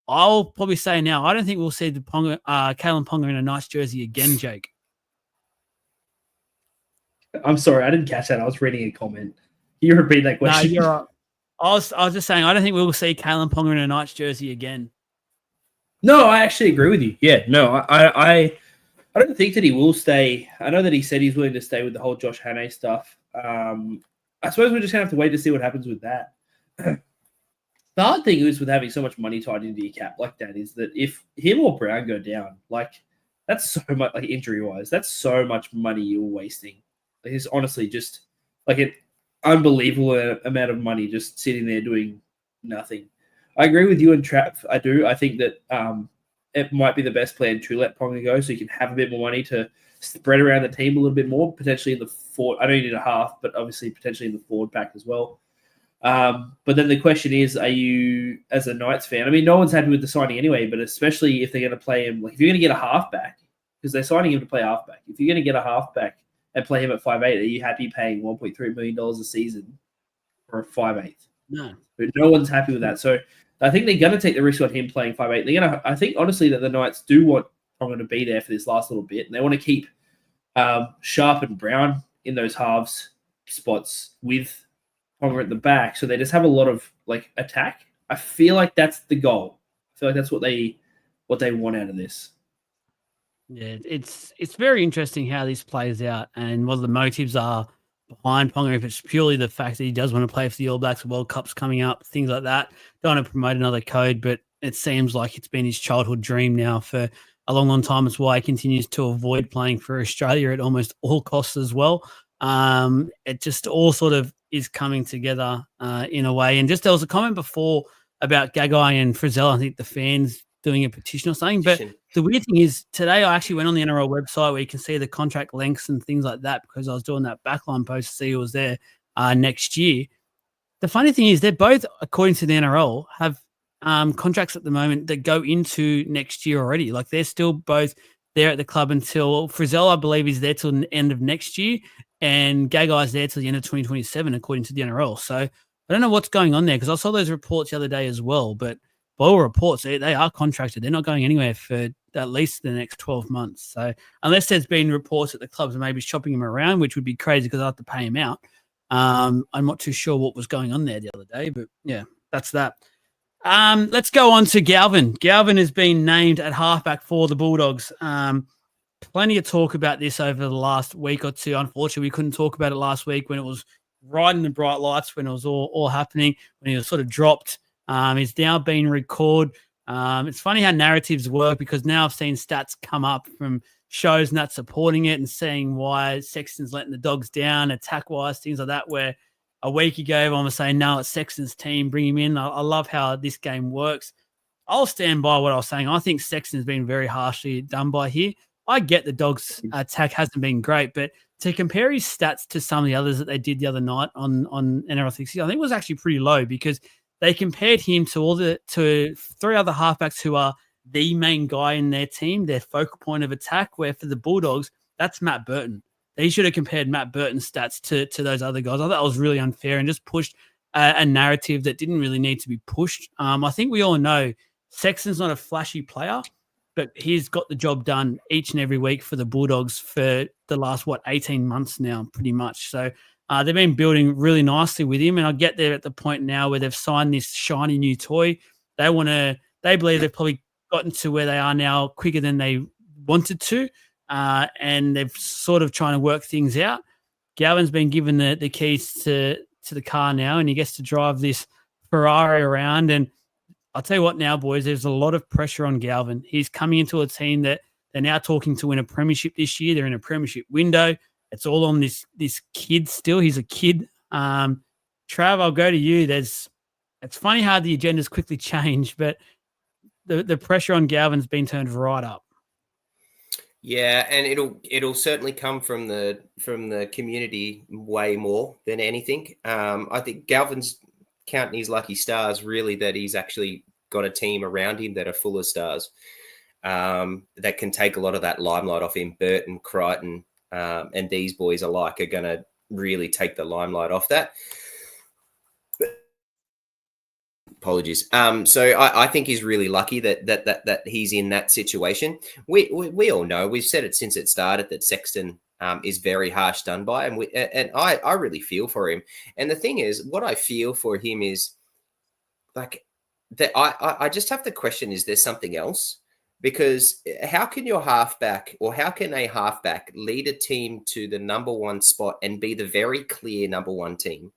[SPEAKER 1] I'll probably say now, I don't think we'll see the Kalen Ponga in a Knights jersey again, Jake.
[SPEAKER 4] I'm sorry, I didn't catch that. I was reading a comment. Can you repeat that question?
[SPEAKER 1] No, you're right. I was just saying, I don't think we'll see Kalen Ponga in a Knights jersey again.
[SPEAKER 4] No, I actually agree with you. Yeah, no, I don't think that he will stay. I know that he said he's willing to stay with the whole Josh Hannay stuff. I suppose we're just going to have to wait to see what happens with that. The hard thing is with having so much money tied into your cap like that is that if him or Brown go down, like that's so much, like injury-wise, that's so much money you're wasting. Like, it's honestly just like an unbelievable amount of money just sitting there doing nothing. I agree with you and Trav. I do. I think that it might be the best plan to let Ponga go so you can have a bit more money to spread around the team a little bit more, potentially in the forward. I know you need a half, but obviously potentially in the forward pack as well. But then the question is, are you, as a Knights fan, I mean, no one's happy with the signing anyway, but especially if they're going to play him, like if you're going to get a halfback, because they're signing him to play halfback. If you're going to get a halfback and play him at 5'8", are you happy paying $1.3 million a season for a 5'8"?
[SPEAKER 1] No.
[SPEAKER 4] But no one's happy with that. So I think they're going to take the risk on him playing 5'8". They're going to. I think honestly that the Knights do want Ponga to be there for this last little bit, and they want to keep Sharp and Brown in those halves spots with Ponga at the back, so they just have a lot of like attack. I feel like that's the goal. I feel like that's what they want out of this.
[SPEAKER 1] Yeah, it's very interesting how this plays out and what the motives are behind Ponga. If it's purely the fact that he does want to play for the All Blacks, World Cup's coming up, things like that. Don't want to promote another code, but it seems like it's been his childhood dream now for a long, long time. It's why he continues to avoid playing for Australia at almost all costs as well. It just all sort of is coming together in a way. And just there was a comment before about Gagai and Frizzell. I think the fans doing a petition or something. But the weird thing is today I actually went on the NRL website where you can see the contract lengths and things like that because I was doing that backline post to see who was there next year. The funny thing is they're both, according to the NRL, have contracts at the moment that go into next year already. Like they're still both there at the club until Frizzell, I believe, is there till the end of next year, and Gagai's there till the end of 2027, according to the NRL. So I don't know what's going on there because I saw those reports the other day as well. But by all reports, they are contracted. They're not going anywhere for at least the next 12 months. So unless there's been reports that the clubs are maybe shopping him around, which would be crazy because I have to pay him out. I'm not too sure what was going on there the other day, but yeah, that's that. Let's go on to Galvin. Galvin has been named at halfback for the Bulldogs. Plenty of talk about this over the last week or two. Unfortunately, we couldn't talk about it last week when it was right in the bright lights, when it was all happening, when he was sort of dropped. He's now been recalled. It's funny how narratives work because now I've seen stats come up from shows not supporting it and saying why Sexton's letting the Dogs down, attack-wise, things like that, where a week ago everyone was saying, no, it's Sexton's team, bring him in. I love how this game works. I'll stand by what I was saying. I think Sexton's been very harshly done by here. I get the Dogs' attack hasn't been great, but to compare his stats to some of the others that they did the other night on NRL 60, I think it was actually pretty low because they compared him to three other halfbacks who are the main guy in their team, their focal point of attack, where for the Bulldogs, that's Matt Burton. They should have compared Matt Burton's stats to those other guys. I thought that was really unfair and just pushed a narrative that didn't really need to be pushed. I think we all know Sexton's not a flashy player, but he's got the job done each and every week for the Bulldogs for the last, 18 months now, pretty much. So they've been building really nicely with him, and I get there at the point now where they've signed this shiny new toy. They believe they've probably gotten to where they are now quicker than they wanted to, and they've sort of trying to work things out. Galvin's been given the keys to the car now, and he gets to drive this Ferrari around. And I'll tell you what now, boys, there's a lot of pressure on Galvin. He's coming into a team that they're now talking to win a premiership this year. They're in a premiership window. It's all on this kid still. He's a kid. Trav, I'll go to you. It's funny how the agendas quickly change, but the pressure on Galvin's been turned right up.
[SPEAKER 3] Yeah, and it'll certainly come from the community way more than anything. I think Galvin's counting his lucky stars really that he's actually got a team around him that are full of stars that can take a lot of that limelight off him. Burton, Crichton, and these boys alike are going to really take the limelight off that. Apologies. So I think he's really lucky that he's in that situation. We all know, we've said it since it started, that Sexton is very harsh done by, and I really feel for him. And the thing is, what I feel for him is like that. I just have to question: is there something else? Because how can your halfback, or how can a halfback lead a team to the number one spot and be the very clear number one team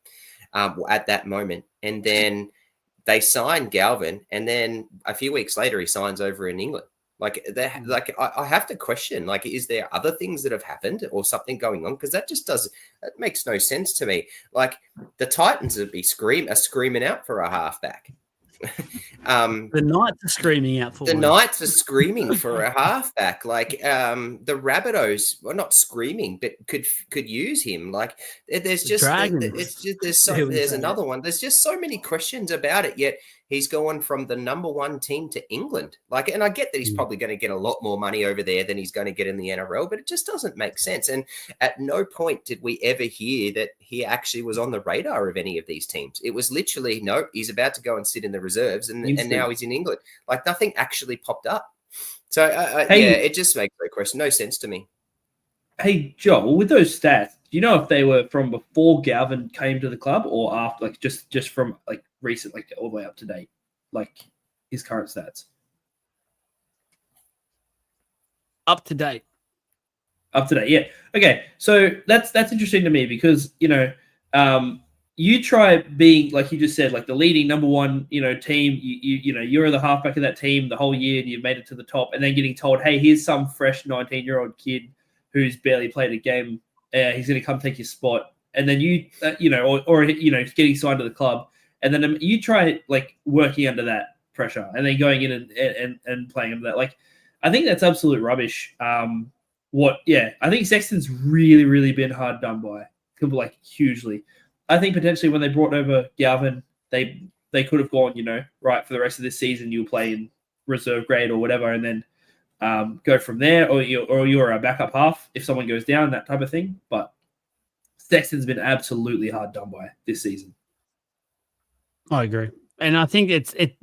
[SPEAKER 3] at that moment, and then they sign Galvin, and then a few weeks later he signs over in England? I have to question, is there other things that have happened or something going on? Because that makes no sense to me. Like, the Titans would be screaming out for a halfback.
[SPEAKER 1] The Knights are screaming out for
[SPEAKER 3] the
[SPEAKER 1] one.
[SPEAKER 3] Knights are screaming for a halfback. The Rabbitohs are not screaming, but could use him. There's just there's another one. There's just so many questions about it. Yet he's going from the number one team to England. And I get that he's probably going to get a lot more money over there than he's going to get in the NRL, but it just doesn't make sense. And at no point did we ever hear that he actually was on the radar of any of these teams. It was literally, no, he's about to go and sit in the reserves, and now he's in England. Nothing actually popped up. So it just makes no sense to me.
[SPEAKER 4] Hey, Joel, with those stats, do you know if they were from before Galvin came to the club or after, just from recent, all the way up to date, his current stats?
[SPEAKER 1] Up to date.
[SPEAKER 4] Up to date, yeah. Okay, so that's interesting to me because, you try being, like you just said, the leading number one, team. You're the halfback of that team the whole year, and you've made it to the top, and then getting told, hey, here's some fresh 19-year-old kid who's barely played a game. He's going to come take your spot, and then getting signed to the club, and then you try working under that pressure, and then going in and playing under that. I think that's absolute rubbish. I think Sexton's really, really been hard done by, hugely. I think potentially when they brought over Galvin, they could have gone, right, for the rest of this season you'll play in reserve grade or whatever, and then go from there, or you're a backup half if someone goes down, that type of thing. But Sexton's been absolutely hard done by this season.
[SPEAKER 1] I agree, and I think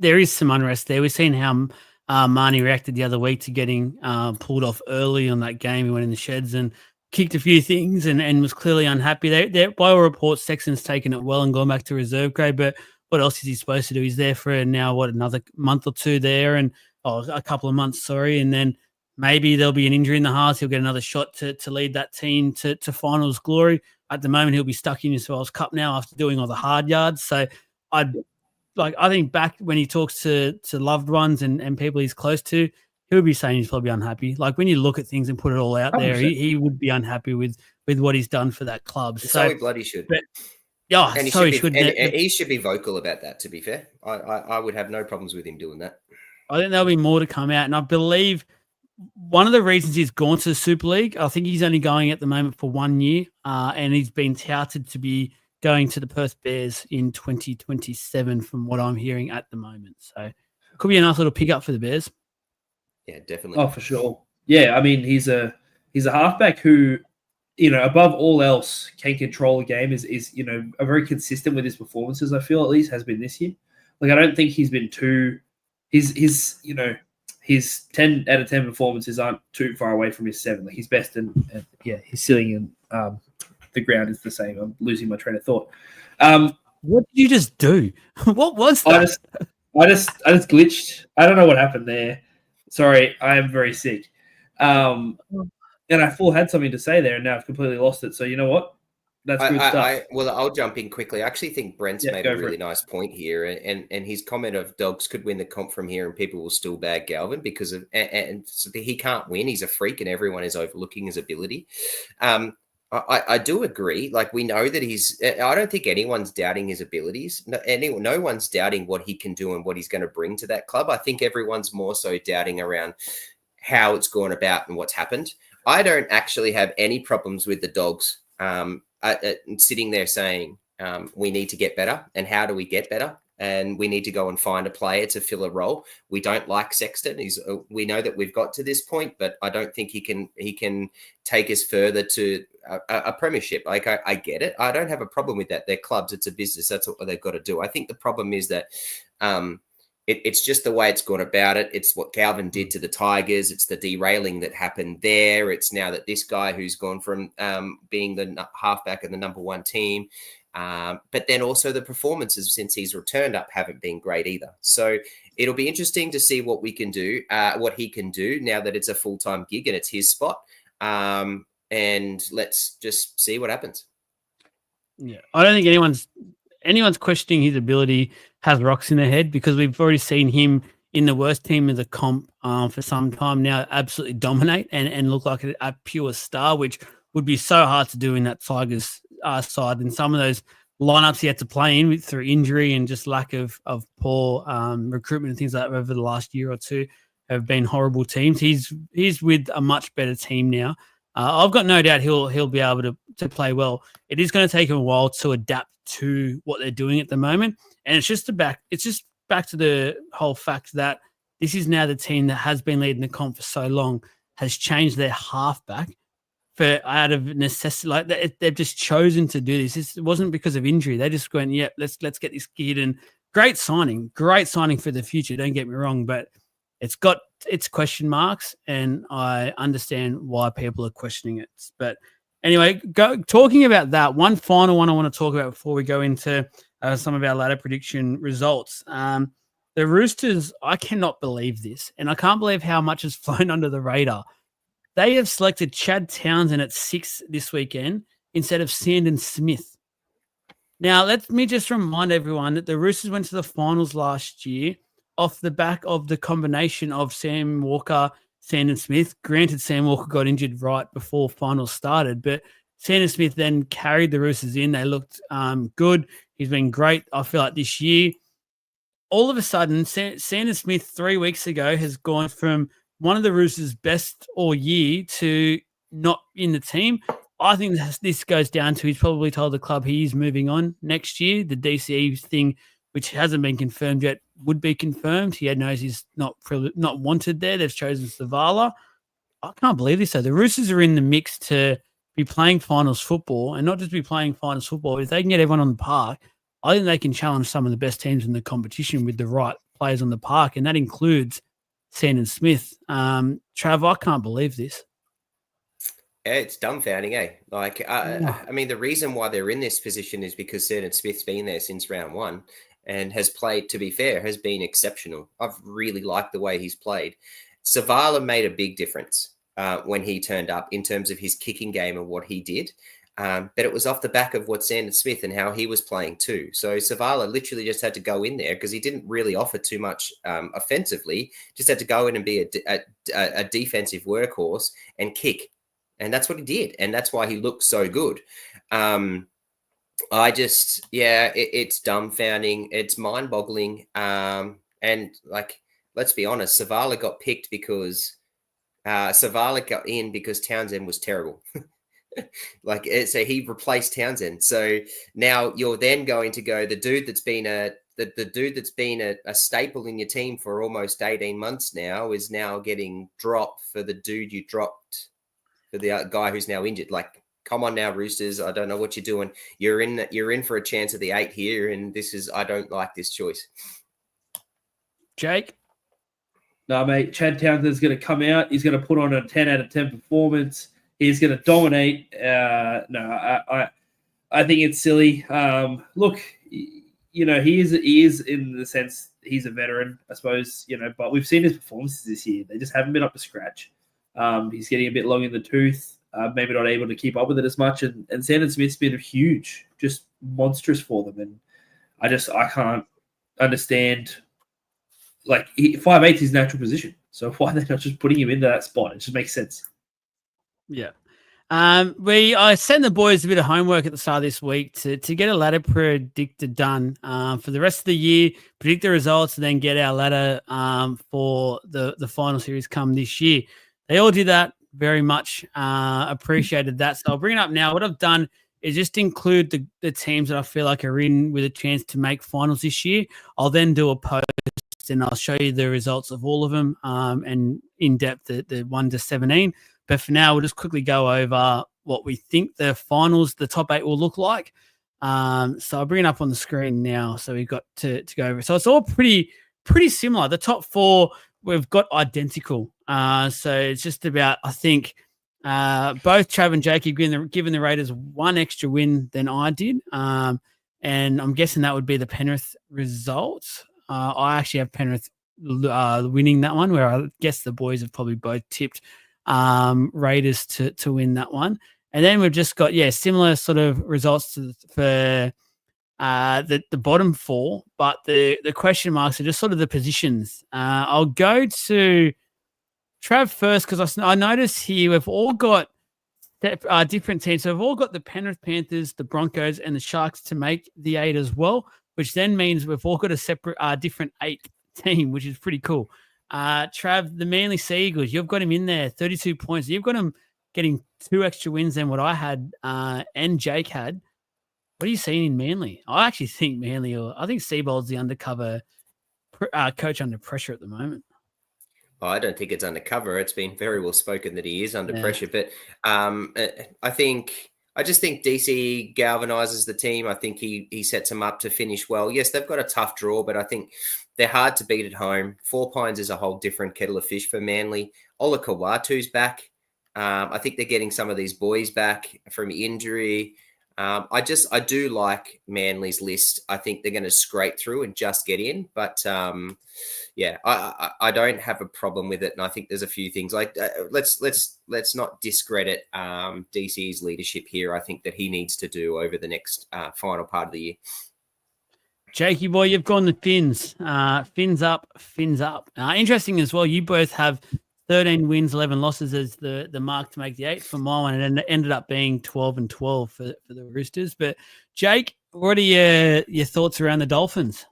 [SPEAKER 1] there is some unrest there. We've seen how Marnie reacted the other week to getting pulled off early on that game. He went in the sheds and kicked a few things and was clearly unhappy. By all reports, Sexton's taken it well and gone back to reserve grade, but what else is he supposed to do? He's there for now, another month or two there, and a couple of months, and then maybe there'll be an injury in the heart. He'll get another shot to lead that team to finals glory. At the moment, he'll be stuck in his World Cup now after doing all the hard yards. So I think back when he talks to loved ones and people he's close to, he would be saying he's probably unhappy. When you look at things and put it all out there, he would be unhappy with what he's done for that club.
[SPEAKER 3] So he bloody should.
[SPEAKER 1] And
[SPEAKER 3] he should be vocal about that, to be fair. I would have no problems with him doing that.
[SPEAKER 1] I think there'll be more to come out. And I believe one of the reasons he's gone to the Super League, I think he's only going at the moment for 1 year, and he's been touted to be going to the Perth Bears in 2027 from what I'm hearing at the moment. So could be a nice little pick up for the Bears.
[SPEAKER 3] Yeah, definitely.
[SPEAKER 4] Oh, for sure. Yeah, I mean, he's a halfback who, above all else, can control a game. Is a very consistent with his performances. I feel at least has been this year. Like I don't think he's been too. His 10 out of 10 performances aren't too far away from his 7. Like he's best and his ceiling and the ground is the same. I'm losing my train of thought.
[SPEAKER 1] What did you just do? What was that?
[SPEAKER 4] I just glitched. I don't know what happened there. Sorry, I am very sick. And I full had something to say there, and now I've completely lost it. So you know what? That's good stuff.
[SPEAKER 3] I'll jump in quickly. I actually think Brent's made a really nice point here, and his comment of Dogs could win the comp from here, and people will still bag Galvin because of and so he can't win. He's a freak, and everyone is overlooking his ability. I do agree. Like we know that I don't think anyone's doubting his abilities. No one's doubting what he can do and what he's going to bring to that club. I think everyone's more so doubting around how it's gone about and what's happened. I don't actually have any problems with the Dogs sitting there saying we need to get better, and how do we get better? And we need to go and find a player to fill a role. We don't like Sexton. We know that we've got to this point, but I don't think he can take us further to a premiership. Like I get it. I don't have a problem with that. They're clubs. It's a business. That's what they've got to do. I think the problem is that it's just the way it's gone about it. It's what Galvin did to the Tigers. It's the derailing that happened there. It's now that this guy who's gone from being the halfback of the number 1 team, but then also the performances since he's returned up haven't been great either. So it'll be interesting to see what we can do, what he can do now that it's a full-time gig and it's his spot. And let's just see what happens.
[SPEAKER 1] Yeah, I don't think anyone's questioning his ability has rocks in their head, because we've already seen him in the worst team of the comp for some time now absolutely dominate and look like a pure star, which would be so hard to do in that Tigers side. And some of those lineups he had to play in through injury and just lack of poor recruitment and things like that over the last year or two have been horrible teams. He's with a much better team now. I've got no doubt he'll be able to play well. It is going to take him a while to adapt to what they're doing at the moment, and it's just back to the whole fact that this is now the team that has been leading the comp for so long has changed their halfback for out of necessity. Like they've just chosen to do this. It wasn't because of injury. They just went, yeah, let's get this kid. And great signing for the future. Don't get me wrong, but it's got its question marks, and I understand why people are questioning it. But anyway, talking about that, one final one I want to talk about before we go into some of our ladder prediction results. The Roosters, I cannot believe this, and I can't believe how much has flown under the radar. They have selected Chad Townsend at 6 this weekend instead of Sandon Smith. Now, let me just remind everyone that the Roosters went to the finals last year off the back of the combination of Sam Walker, Sandon Smith. Granted, Sam Walker got injured right before finals started, but Sandon Smith then carried the Roosters in. They looked good. He's been great, I feel like, this year. All of a sudden, Sandon Smith 3 weeks ago has gone from one of the Roosters' best all year to not in the team. I think this goes down to he's probably told the club he is moving on next year. The DCE thing, which hasn't been confirmed yet, would be confirmed. He knows he's not wanted there. They've chosen Savala. I can't believe this, though. The Roosters are in the mix to be playing finals football, and not just be playing finals football. If they can get everyone on the park, I think they can challenge some of the best teams in the competition with the right players on the park, and that includes Sandon Smith. Trav, I can't believe this.
[SPEAKER 3] Yeah, it's dumbfounding, eh? Like, I mean, the reason why they're in this position is because Sandon Smith's been there since round 1 and has played, to be fair, has been exceptional. I've really liked the way he's played. Savala made a big difference when he turned up in terms of his kicking game and what he did. But it was off the back of what Sandon Smith and how he was playing too. So Savala literally just had to go in there because he didn't really offer too much offensively. Just had to go in and be a defensive workhorse and kick. And that's what he did. And that's why he looked so good. It's dumbfounding. It's mind-boggling. And like, let's be honest, Savala got picked because Savala got in because Townsend was terrible. So he replaced Townsend. So now you're then going to go the dude that's been a staple in your team for almost 18 months now is now getting dropped for the dude you dropped for the guy who's now injured. Like, come on now, Roosters. I don't know what you're doing. You're in for a chance of the 8 here, and I don't like this choice.
[SPEAKER 1] Jake?
[SPEAKER 4] No, mate. Chad Townsend's going to come out. He's going to put on a 10 out of 10 performance. He's going to dominate. I think it's silly. Look, he is in the sense he's a veteran, I suppose, but we've seen his performances this year. They just haven't been up to scratch. He's getting a bit long in the tooth, maybe not able to keep up with it as much. And Sandon Smith's been huge, just monstrous for them. And I can't understand. Like 5'8" is his natural position, so why are they not just putting him into that spot? It just makes sense.
[SPEAKER 1] Yeah. I sent the boys a bit of homework at the start of this week to get a ladder predictor done for the rest of the year, predict the results, and then get our ladder for the final series come this year. They all did that. Very much appreciated that. So I'll bring it up now. What I've done is just include the teams that I feel like are in with a chance to make finals this year. I'll then do a post and I'll show you the results of all of them and in depth the 1 to 17. But for now, we'll just quickly go over what we think the finals, the top 8 will look like. So I'll bring it up on the screen now. So we've got to go over. So it's all pretty similar. The top 4 we've got identical. So it's just about, I think, both Trav and Jake have given the Raiders one extra win than I did. And I'm guessing that would be the Penrith result. I actually have Penrith winning that one, where I guess the boys have probably both tipped Raiders to win that one. And then we've just got, similar sort of results for the bottom 4, but the question marks are just sort of the positions. I'll go to Trav first because I noticed here we've all got different teams. So we've all got the Penrith Panthers, the Broncos, and the Sharks to make the 8 as well, which then means we've all got a separate, different 8 team, which is pretty cool. Trav, the Manly Sea Eagles, you've got him in there, 32 points. You've got him getting 2 extra wins than what I had and Jake had. What are you seeing in Manly? I actually think Manly, I think Seabold's the undercover coach under pressure at the moment.
[SPEAKER 3] I don't think it's undercover. It's been very well spoken that he is under pressure. But I just think DC galvanizes the team. I think he sets them up to finish well. Yes, they've got a tough draw, but I think they're hard to beat at home. 4 Pines is a whole different kettle of fish for Manly. Ola Kawatu's back. I think they're getting some of these boys back from injury. I do like Manly's list. I think they're going to scrape through and just get in. But I don't have a problem with it. And I think there's a few things like let's not discredit DC's leadership here. I think that he needs to do over the next final part of the year.
[SPEAKER 1] Jakey boy, you've gone the Fins. Fins up, Fins up. Interesting as well. You both have 13 wins, 11 losses as the mark to make the 8 for my one, and it ended up being 12-12 for the Roosters. But Jake, what are your thoughts around the Dolphins?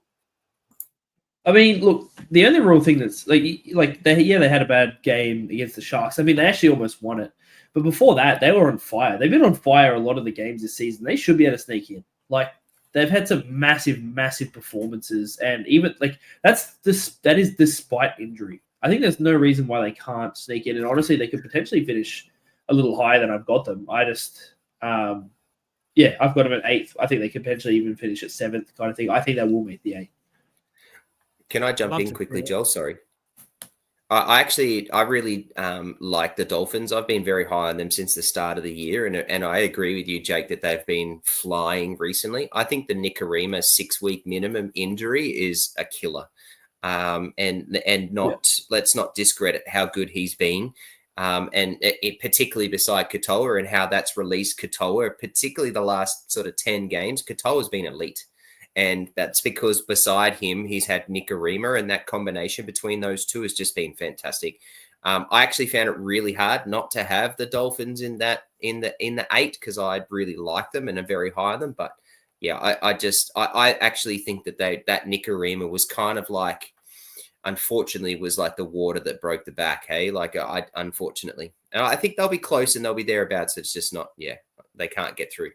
[SPEAKER 4] I mean, look, the only real thing that's like they had a bad game against the Sharks. I mean, they actually almost won it, but before that, they were on fire. They've been on fire a lot of the games this season. They should be able to sneak in. Like, they've had some massive, massive performances, and even that is despite injury. I think there's no reason why they can't sneak in. And honestly, they could potentially finish a little higher than I've got them. I just, I've got them at 8th. I think they could potentially even finish at 7th kind of thing. I think they will meet the 8.
[SPEAKER 3] Can I jump in quickly, Joel? Sorry. I really like the Dolphins. I've been very high on them since the start of the year. And I agree with you, Jake, that they've been flying recently. I think the Nikorima 6-week minimum injury is a killer. Let's not discredit how good he's been. Particularly beside Katoa and how that's released Katoa, particularly the last sort of 10 games, Katoa's been elite. And that's because beside him, he's had Nikorima, and that combination between those two has just been fantastic. I actually found it really hard not to have the Dolphins in the 8 because I really like them and are very high on them. But yeah, I actually think that that Nikorima was kind of like unfortunately was like the water that broke the back. Hey, like unfortunately, and I think they'll be close and they'll be thereabouts. It's just not, they can't get through.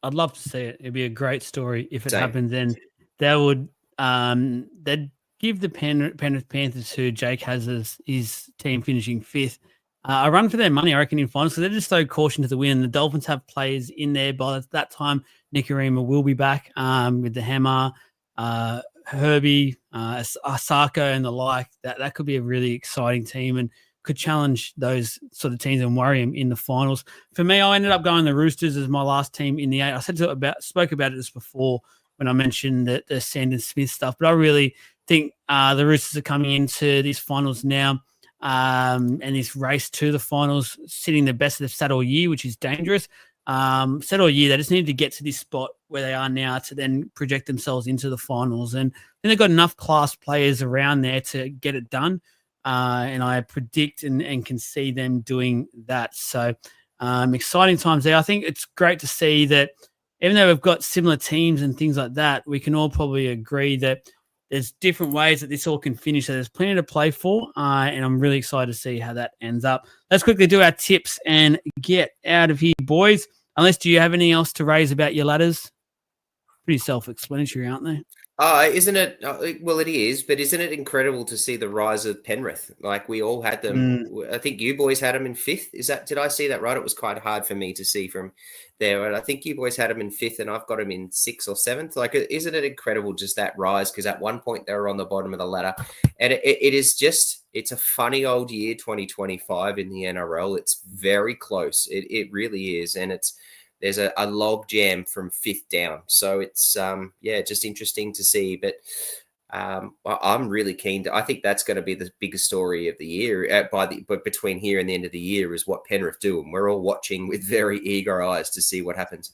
[SPEAKER 1] I'd love to see it. It'd be a great story if it
[SPEAKER 3] Same.
[SPEAKER 1] happens. Then they would they'd give the Penrith Panthers, who Jake has as his team finishing 5th, a run for their money, I reckon, in finals, because they're just so cautioned to the win. The Dolphins have players in there. By that time, Nikorima will be back with the hammer, Herbie, Asako, and the like. That could be a really exciting team and could challenge those sort of teams and worry them in the finals. For me, I ended up going the Roosters as my last team in the 8. I spoke about it just before when I mentioned the Sandon Smith stuff, but I really think the Roosters are coming into these finals now and this race to the finals, sitting the best they've sat all year, which is dangerous. Said all year, they just needed to get to this spot where they are now to then project themselves into the finals. And then they've got enough class players around there to get it done. And I predict and can see them doing that. So exciting times there. I think it's great to see that even though we've got similar teams and things like that, we can all probably agree that there's different ways that this all can finish. So there's plenty to play for, and I'm really excited to see how that ends up. Let's quickly do our tips and get out of here, boys. Unless, do you have anything else to raise about your ladders? Pretty self-explanatory, aren't they?
[SPEAKER 3] Isn't it? Well, it is, but isn't it incredible to see the rise of Penrith? Like, we all had them. I think you boys had them in 5th. Did I see that right? It was quite hard for me to see from there. And I think you boys had them in 5th, and I've got them in 6th or 7th. Like, isn't it incredible just that rise? Because at one point they were on the bottom of the ladder, and it is just, it's a funny old year, 2025 in the NRL. It's very close. It really is, and there's a log jam from 5th down. So it's, just interesting to see. But I'm really keen I think that's going to be the biggest story of the year but between here and the end of the year is what Penrith do. And we're all watching with very eager eyes to see what happens.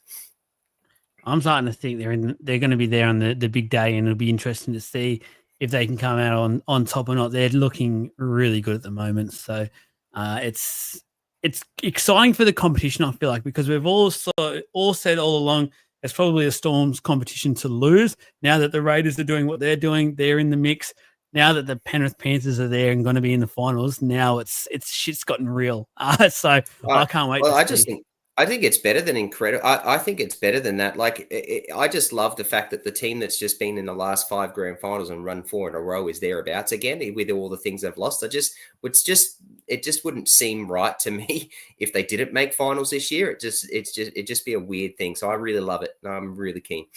[SPEAKER 1] I'm starting to think they're going to be there on the big day, and it'll be interesting to see if they can come out on top or not. They're looking really good at the moment. So it's exciting for the competition, I feel like, because we've all said all along it's probably a Storm's competition to lose. Now that the Raiders are doing what they're doing, they're in the mix. Now that the Penrith Panthers are there and going to be in the finals, now it's shit's gotten real. So I can't wait.
[SPEAKER 3] Well, I think it's better than incredible. I think it's better than that. Like, I just love the fact that the team that's just been in the last 5 grand finals and run 4 in a row is thereabouts again with all the things they've lost. It just wouldn't seem right to me if they didn't make finals this year. It'd just be a weird thing. So I really love it. I'm really keen.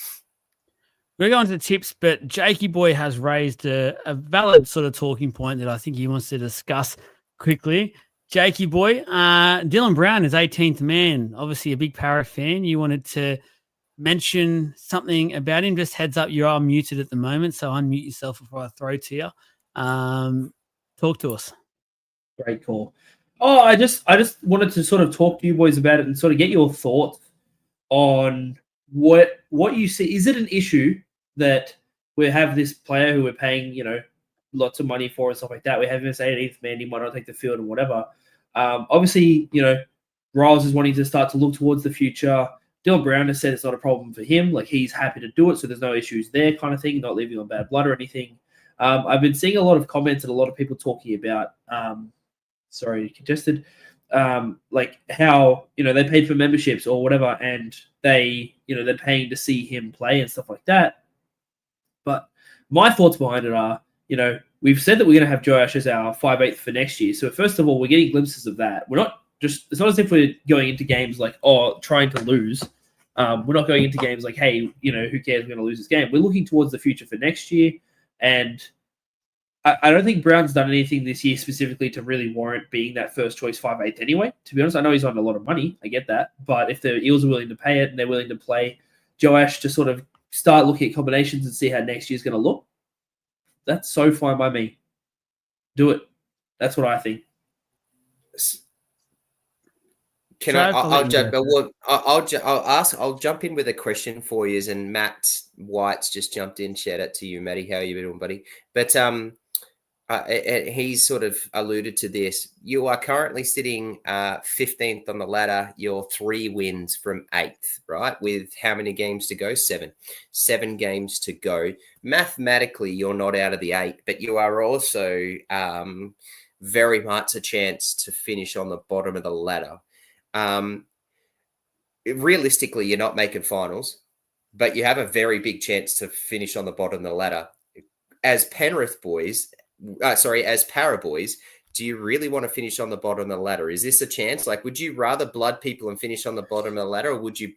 [SPEAKER 1] We're going to the tips, but Jakey Boy has raised a valid sort of talking point that I think he wants to discuss quickly. Jakey Boy, Dylan Brown is 18th man, obviously a big Para fan. You wanted to mention something about him. Just heads up, you are muted at the moment, so unmute yourself before I throw to you. Talk to us.
[SPEAKER 4] Great call. Oh, I just wanted to sort of talk to you boys about it and sort of get your thoughts on what you see. Is it an issue that we have this player who we're paying, lots of money for and stuff like that? We have him as 18th man. He might not take the field and whatever. Obviously, Riles is wanting to start to look towards the future. Dylan Brown has said it's not a problem for him. Like, he's happy to do it, so there's no issues there, kind of thing. Not leaving on bad blood or anything. I've been seeing a lot of comments and a lot of people talking about, congested, like how, they paid for memberships or whatever, and they're paying to see him play and stuff like that. But my thoughts behind it are, we've said that we're going to have Joash as our 5/8 for next year. So first of all, we're getting glimpses of that. It's not as if we're going into games like, trying to lose. We're not going into games like, hey, who cares? We're going to lose this game. We're looking towards the future for next year. And I don't think Brown's done anything this year specifically to really warrant being that first choice 5/8 anyway. To be honest, I know he's on a lot of money. I get that. But if the Eels are willing to pay it and they're willing to play Joash to sort of start looking at combinations and see how next year's going to look, that's so fine by me. Do it. That's what I think.
[SPEAKER 3] I'll jump in with a question for you. And Matt White's just jumped in. Shout out to you, Matty. How are you doing, buddy? But he's sort of alluded to this. You are currently sitting 15th on the ladder. You're 3 wins from 8th, right? With how many games to go? 7. 7 games to go. Mathematically, you're not out of the 8, but you are also very much a chance to finish on the bottom of the ladder. Realistically, you're not making finals, but you have a very big chance to finish on the bottom of the ladder. As Penrith boys, as Para boys, do you really want to finish on the bottom of the ladder? Is this a chance? Like, would you rather blood people and finish on the bottom of the ladder, or would you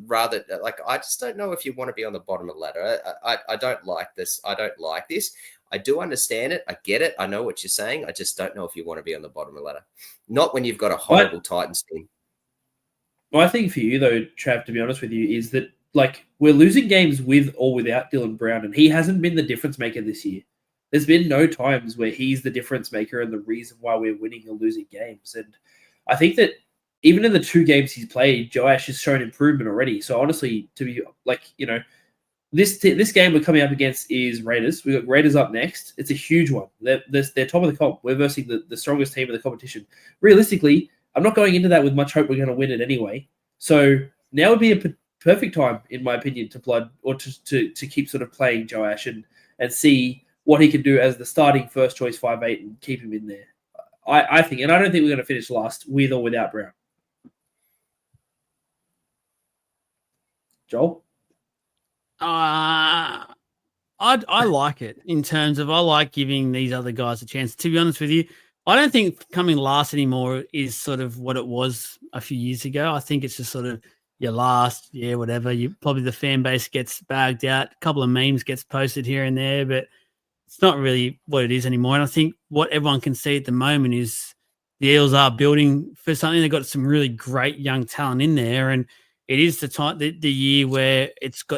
[SPEAKER 3] rather, like, I just don't know if you want to be on the bottom of the ladder. I don't like this. I don't like this. I do understand it. I get it. I know what you're saying. I just don't know if you want to be on the bottom of the ladder. Not when you've got a horrible Titans team.
[SPEAKER 4] My thing for you, though, Trav, to be honest with you, is that, like, we're losing games with or without Dylan Brown, and he hasn't been the difference maker this year. There's been no times where he's the difference maker and the reason why we're winning or losing games. And I think that even in the 2 games he's played, Joash has shown improvement already. So honestly, to be like, this game we're coming up against is Raiders. We've got Raiders up next. It's a huge one. They're top of the comp. We're versing the strongest team in the competition. Realistically, I'm not going into that with much hope we're going to win it anyway. So now would be a perfect time, in my opinion, to blood or to keep sort of playing Joash and see what he can do as the starting first choice 5'8" and keep him in there. I think, and I don't think we're going to finish last with or without Brown. Joel?
[SPEAKER 1] I like it in terms of, I like giving these other guys a chance. To be honest with you, I don't think coming last anymore is sort of what it was a few years ago. I think it's just sort of you're last, yeah, whatever. You probably, the fan base gets bagged out. A couple of memes gets posted here and there, but it's not really what it is anymore. And I think what everyone can see at the moment is the Eels are building for something. They've got some really great young talent in there, and it is the year where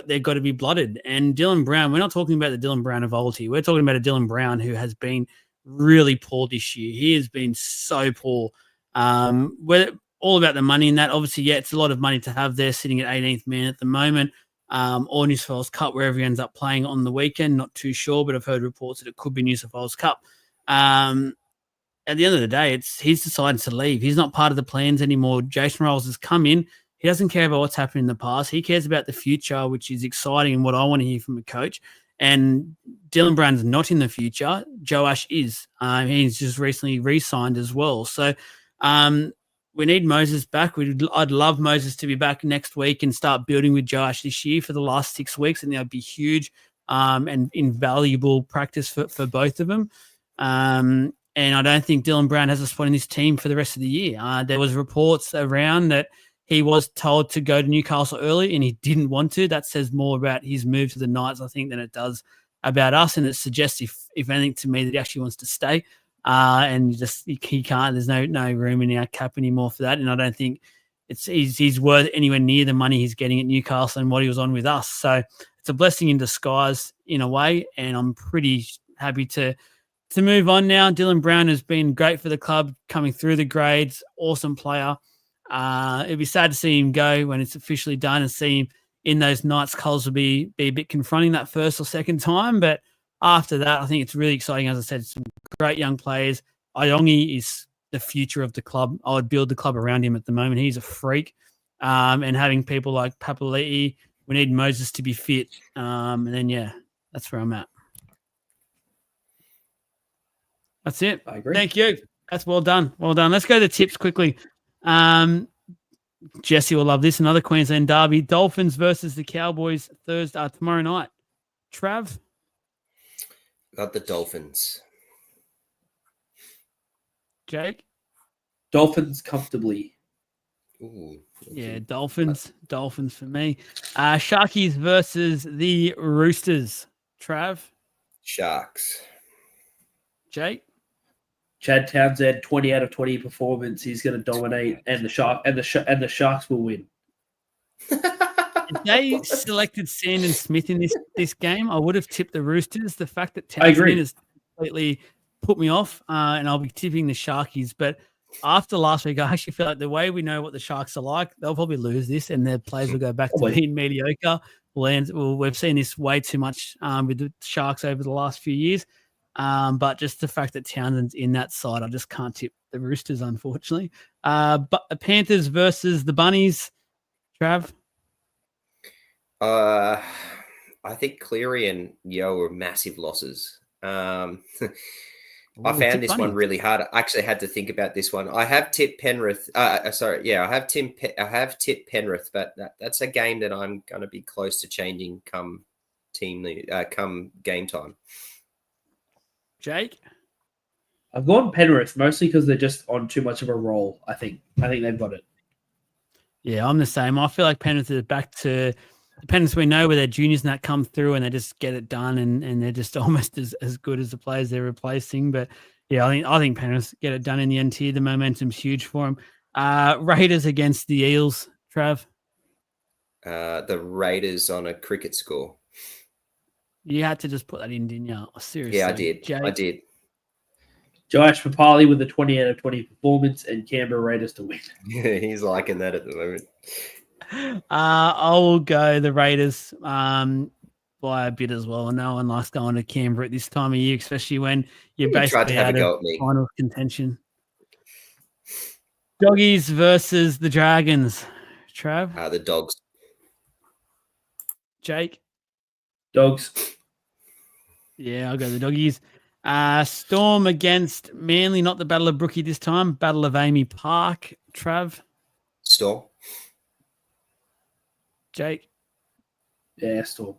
[SPEAKER 1] they've got to be blooded. And Dylan Brown, we're not talking about the Dylan Brown of old here. We're talking about a Dylan Brown who has been really poor this year. He has been so poor. We're all about the money in that. Obviously, yeah, it's a lot of money to have there sitting at 18th man at the moment. Or New South Wales Cup, wherever he ends up playing on the weekend. Not too sure, but I've heard reports that it could be New South Wales Cup. At the end of the day, he's decided to leave. He's not part of the plans anymore. Jason Rolls has come in. He doesn't care about what's happened in the past. He cares about the future, which is exciting and what I want to hear from a coach. And Dylan Brown's not in the future. Joash is. He's just recently re-signed as well. So we need Moses back. I'd love Moses to be back next week and start building with Joash this year for the last 6 weeks, and that would be huge and invaluable practice for both of them. And I don't think Dylan Brown has a spot in this team for the rest of the year. There was reports around that he was told to go to Newcastle early and he didn't want to. That says more about his move to the Knights, I think, than it does about us. And it suggests, if anything, to me that he actually wants to stay. And he can't. There's no room in our cap anymore for that. And I don't think he's worth anywhere near the money he's getting at Newcastle and what he was on with us. So it's a blessing in disguise in a way. And I'm pretty happy to move on now. Dylan Brown has been great for the club, coming through the grades. Awesome player. It'd be sad to see him go when it's officially done, and see him in those Knights colours will be a bit confronting that first or second time. But after that, I think it's really exciting. As I said, some great young players. Iongi is the future of the club. I would build the club around him at the moment. He's a freak. And having people like Papali'i, we need Moses to be fit. And then, yeah, that's where I'm at. That's it.
[SPEAKER 4] I agree.
[SPEAKER 1] Thank you. That's well done. Well done. Let's go to tips quickly. Jesse will love this. Another Queensland derby. Dolphins versus the Cowboys tomorrow night. Trav?
[SPEAKER 3] Got the Dolphins.
[SPEAKER 1] Jake?
[SPEAKER 4] Dolphins comfortably.
[SPEAKER 3] Ooh,
[SPEAKER 1] yeah, Dolphins. Dolphins for me. Sharkies versus the Roosters. Trav?
[SPEAKER 3] Sharks.
[SPEAKER 1] Jake?
[SPEAKER 4] Chad Townsend, 20 out of 20 performance. He's going to dominate, and the Sharks will win.
[SPEAKER 1] If they selected Sandon Smith in this game, I would have tipped the Roosters. The fact that Townsend has completely put me off, and I'll be tipping the Sharkies. But after last week, I actually feel like the way we know what the Sharks are like, they'll probably lose this, and their players will go back to being mediocre. We've seen this way too much with the Sharks over the last few years. But just the fact that Townsend's in that side, I just can't tip the Roosters, unfortunately. But the Panthers versus the Bunnies, Trav.
[SPEAKER 3] I think Cleary and Yo are massive losses. I found this one really hard. I actually had to think about this one. I have tipped Penrith. I have tipped Penrith, but that's a game that I'm going to be close to changing come game time.
[SPEAKER 1] Jake?
[SPEAKER 4] I've gone Penrith mostly because they're just on too much of a roll. I think they've got it.
[SPEAKER 1] Yeah, I'm the same. I feel like Penrith is back to the Penrith we know where their juniors and that come through and they just get it done and they're just almost as good as the players they're replacing. But yeah, I think Penrith get it done in the end here. The momentum's huge for them. Raiders against the Eels, Trav.
[SPEAKER 3] The Raiders on a cricket score.
[SPEAKER 1] You had to just put that in, didn't you? Oh, seriously.
[SPEAKER 3] Yeah, I did.
[SPEAKER 1] Jake?
[SPEAKER 3] I did.
[SPEAKER 4] Josh Papali with a 20 out of 20 performance and Canberra Raiders to win.
[SPEAKER 3] Yeah, he's liking that at the moment.
[SPEAKER 1] I will go the Raiders by a bit as well. No one likes going to Canberra at this time of year, especially when you're basically out of final contention. Doggies versus the Dragons. Trav?
[SPEAKER 3] The Dogs.
[SPEAKER 1] Jake?
[SPEAKER 4] Dogs.
[SPEAKER 1] Yeah, I'll go the Doggies. Storm against Manly, not the Battle of Brookie this time. Battle of Amy Park. Trav?
[SPEAKER 3] Storm.
[SPEAKER 1] Jake?
[SPEAKER 4] Yeah, Storm.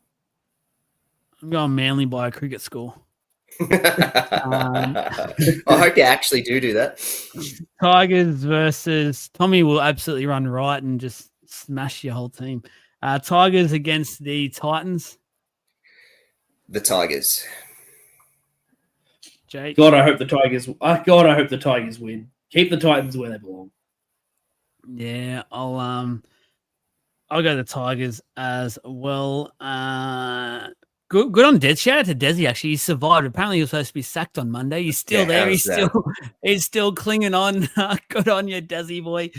[SPEAKER 1] I'm going Manly by a cricket score.
[SPEAKER 3] I hope you actually do that.
[SPEAKER 1] Tigers versus Tommy will absolutely run right and just smash your whole team. Tigers against the Titans.
[SPEAKER 3] The Tigers.
[SPEAKER 1] Jake.
[SPEAKER 4] God, I hope the Tigers win. Keep the Titans where they belong.
[SPEAKER 1] Yeah, I'll go the Tigers as well. Good on Des. Shout out to Desi. Actually, he survived. Apparently, he was supposed to be sacked on Monday. He's still there. He's still clinging on. Good on you, Desi boy.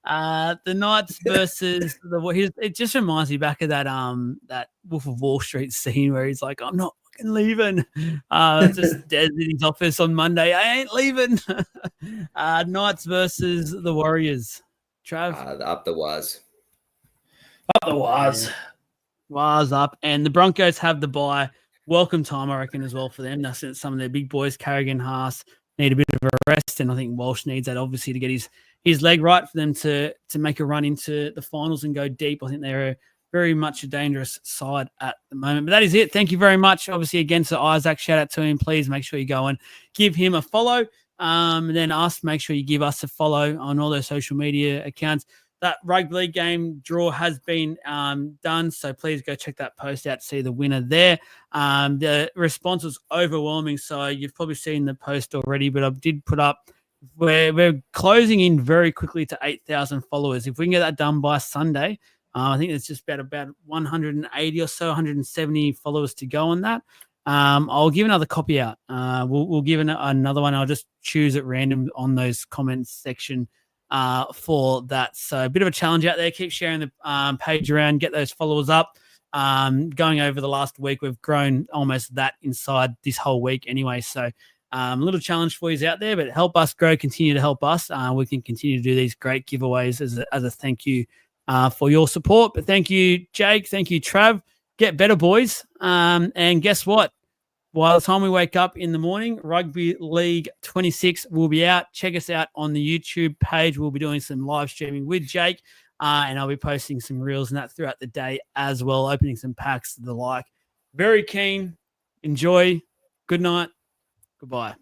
[SPEAKER 1] The Knights versus it just reminds me back of that Wolf of Wall Street scene where he's like, "I'm not fucking leaving." Just Des in his office on Monday. I ain't leaving. Knights versus the Warriors. Trav,
[SPEAKER 3] up the Waz.
[SPEAKER 4] Up the Waz.
[SPEAKER 1] Yeah. Waz up, and the Broncos have the bye. Welcome time, I reckon, as well for them. Now, since some of their big boys, Carrigan, Haas, need a bit of a rest, and I think Walsh needs that obviously to get his leg right for them to make a run into the finals and go deep. I think they're very much a dangerous side at the moment. But that is it. Thank you very much. Obviously, again to Isaac, shout out to him. Please make sure you go and give him a follow. And then make sure you give us a follow on all those social media accounts. That rugby league game draw has been done, so please go check that post out to see the winner there. The response was overwhelming, so you've probably seen the post already, but I did put up we're closing in very quickly to 8,000 followers. If we can get that done by Sunday, I think it's just about 180 or so, 170 followers to go on that. I'll give another copy out. We'll give another one. I'll just choose at random on those comments section for that. So a bit of a challenge out there. Keep sharing the page around, get those followers up. Going over the last week, we've grown almost that inside this whole week anyway. So a little challenge for you out there, but help us grow, continue to help us. We can continue to do these great giveaways as a thank you for your support. But thank you, Jake. Thank you, Trav. Get better, boys. And guess what? By the time we wake up in the morning, Rugby League 26 will be out. Check us out on the YouTube page. We'll be doing some live streaming with Jake, and I'll be posting some reels and that throughout the day as well, opening some packs, the like. Very keen. Enjoy. Good night. Goodbye.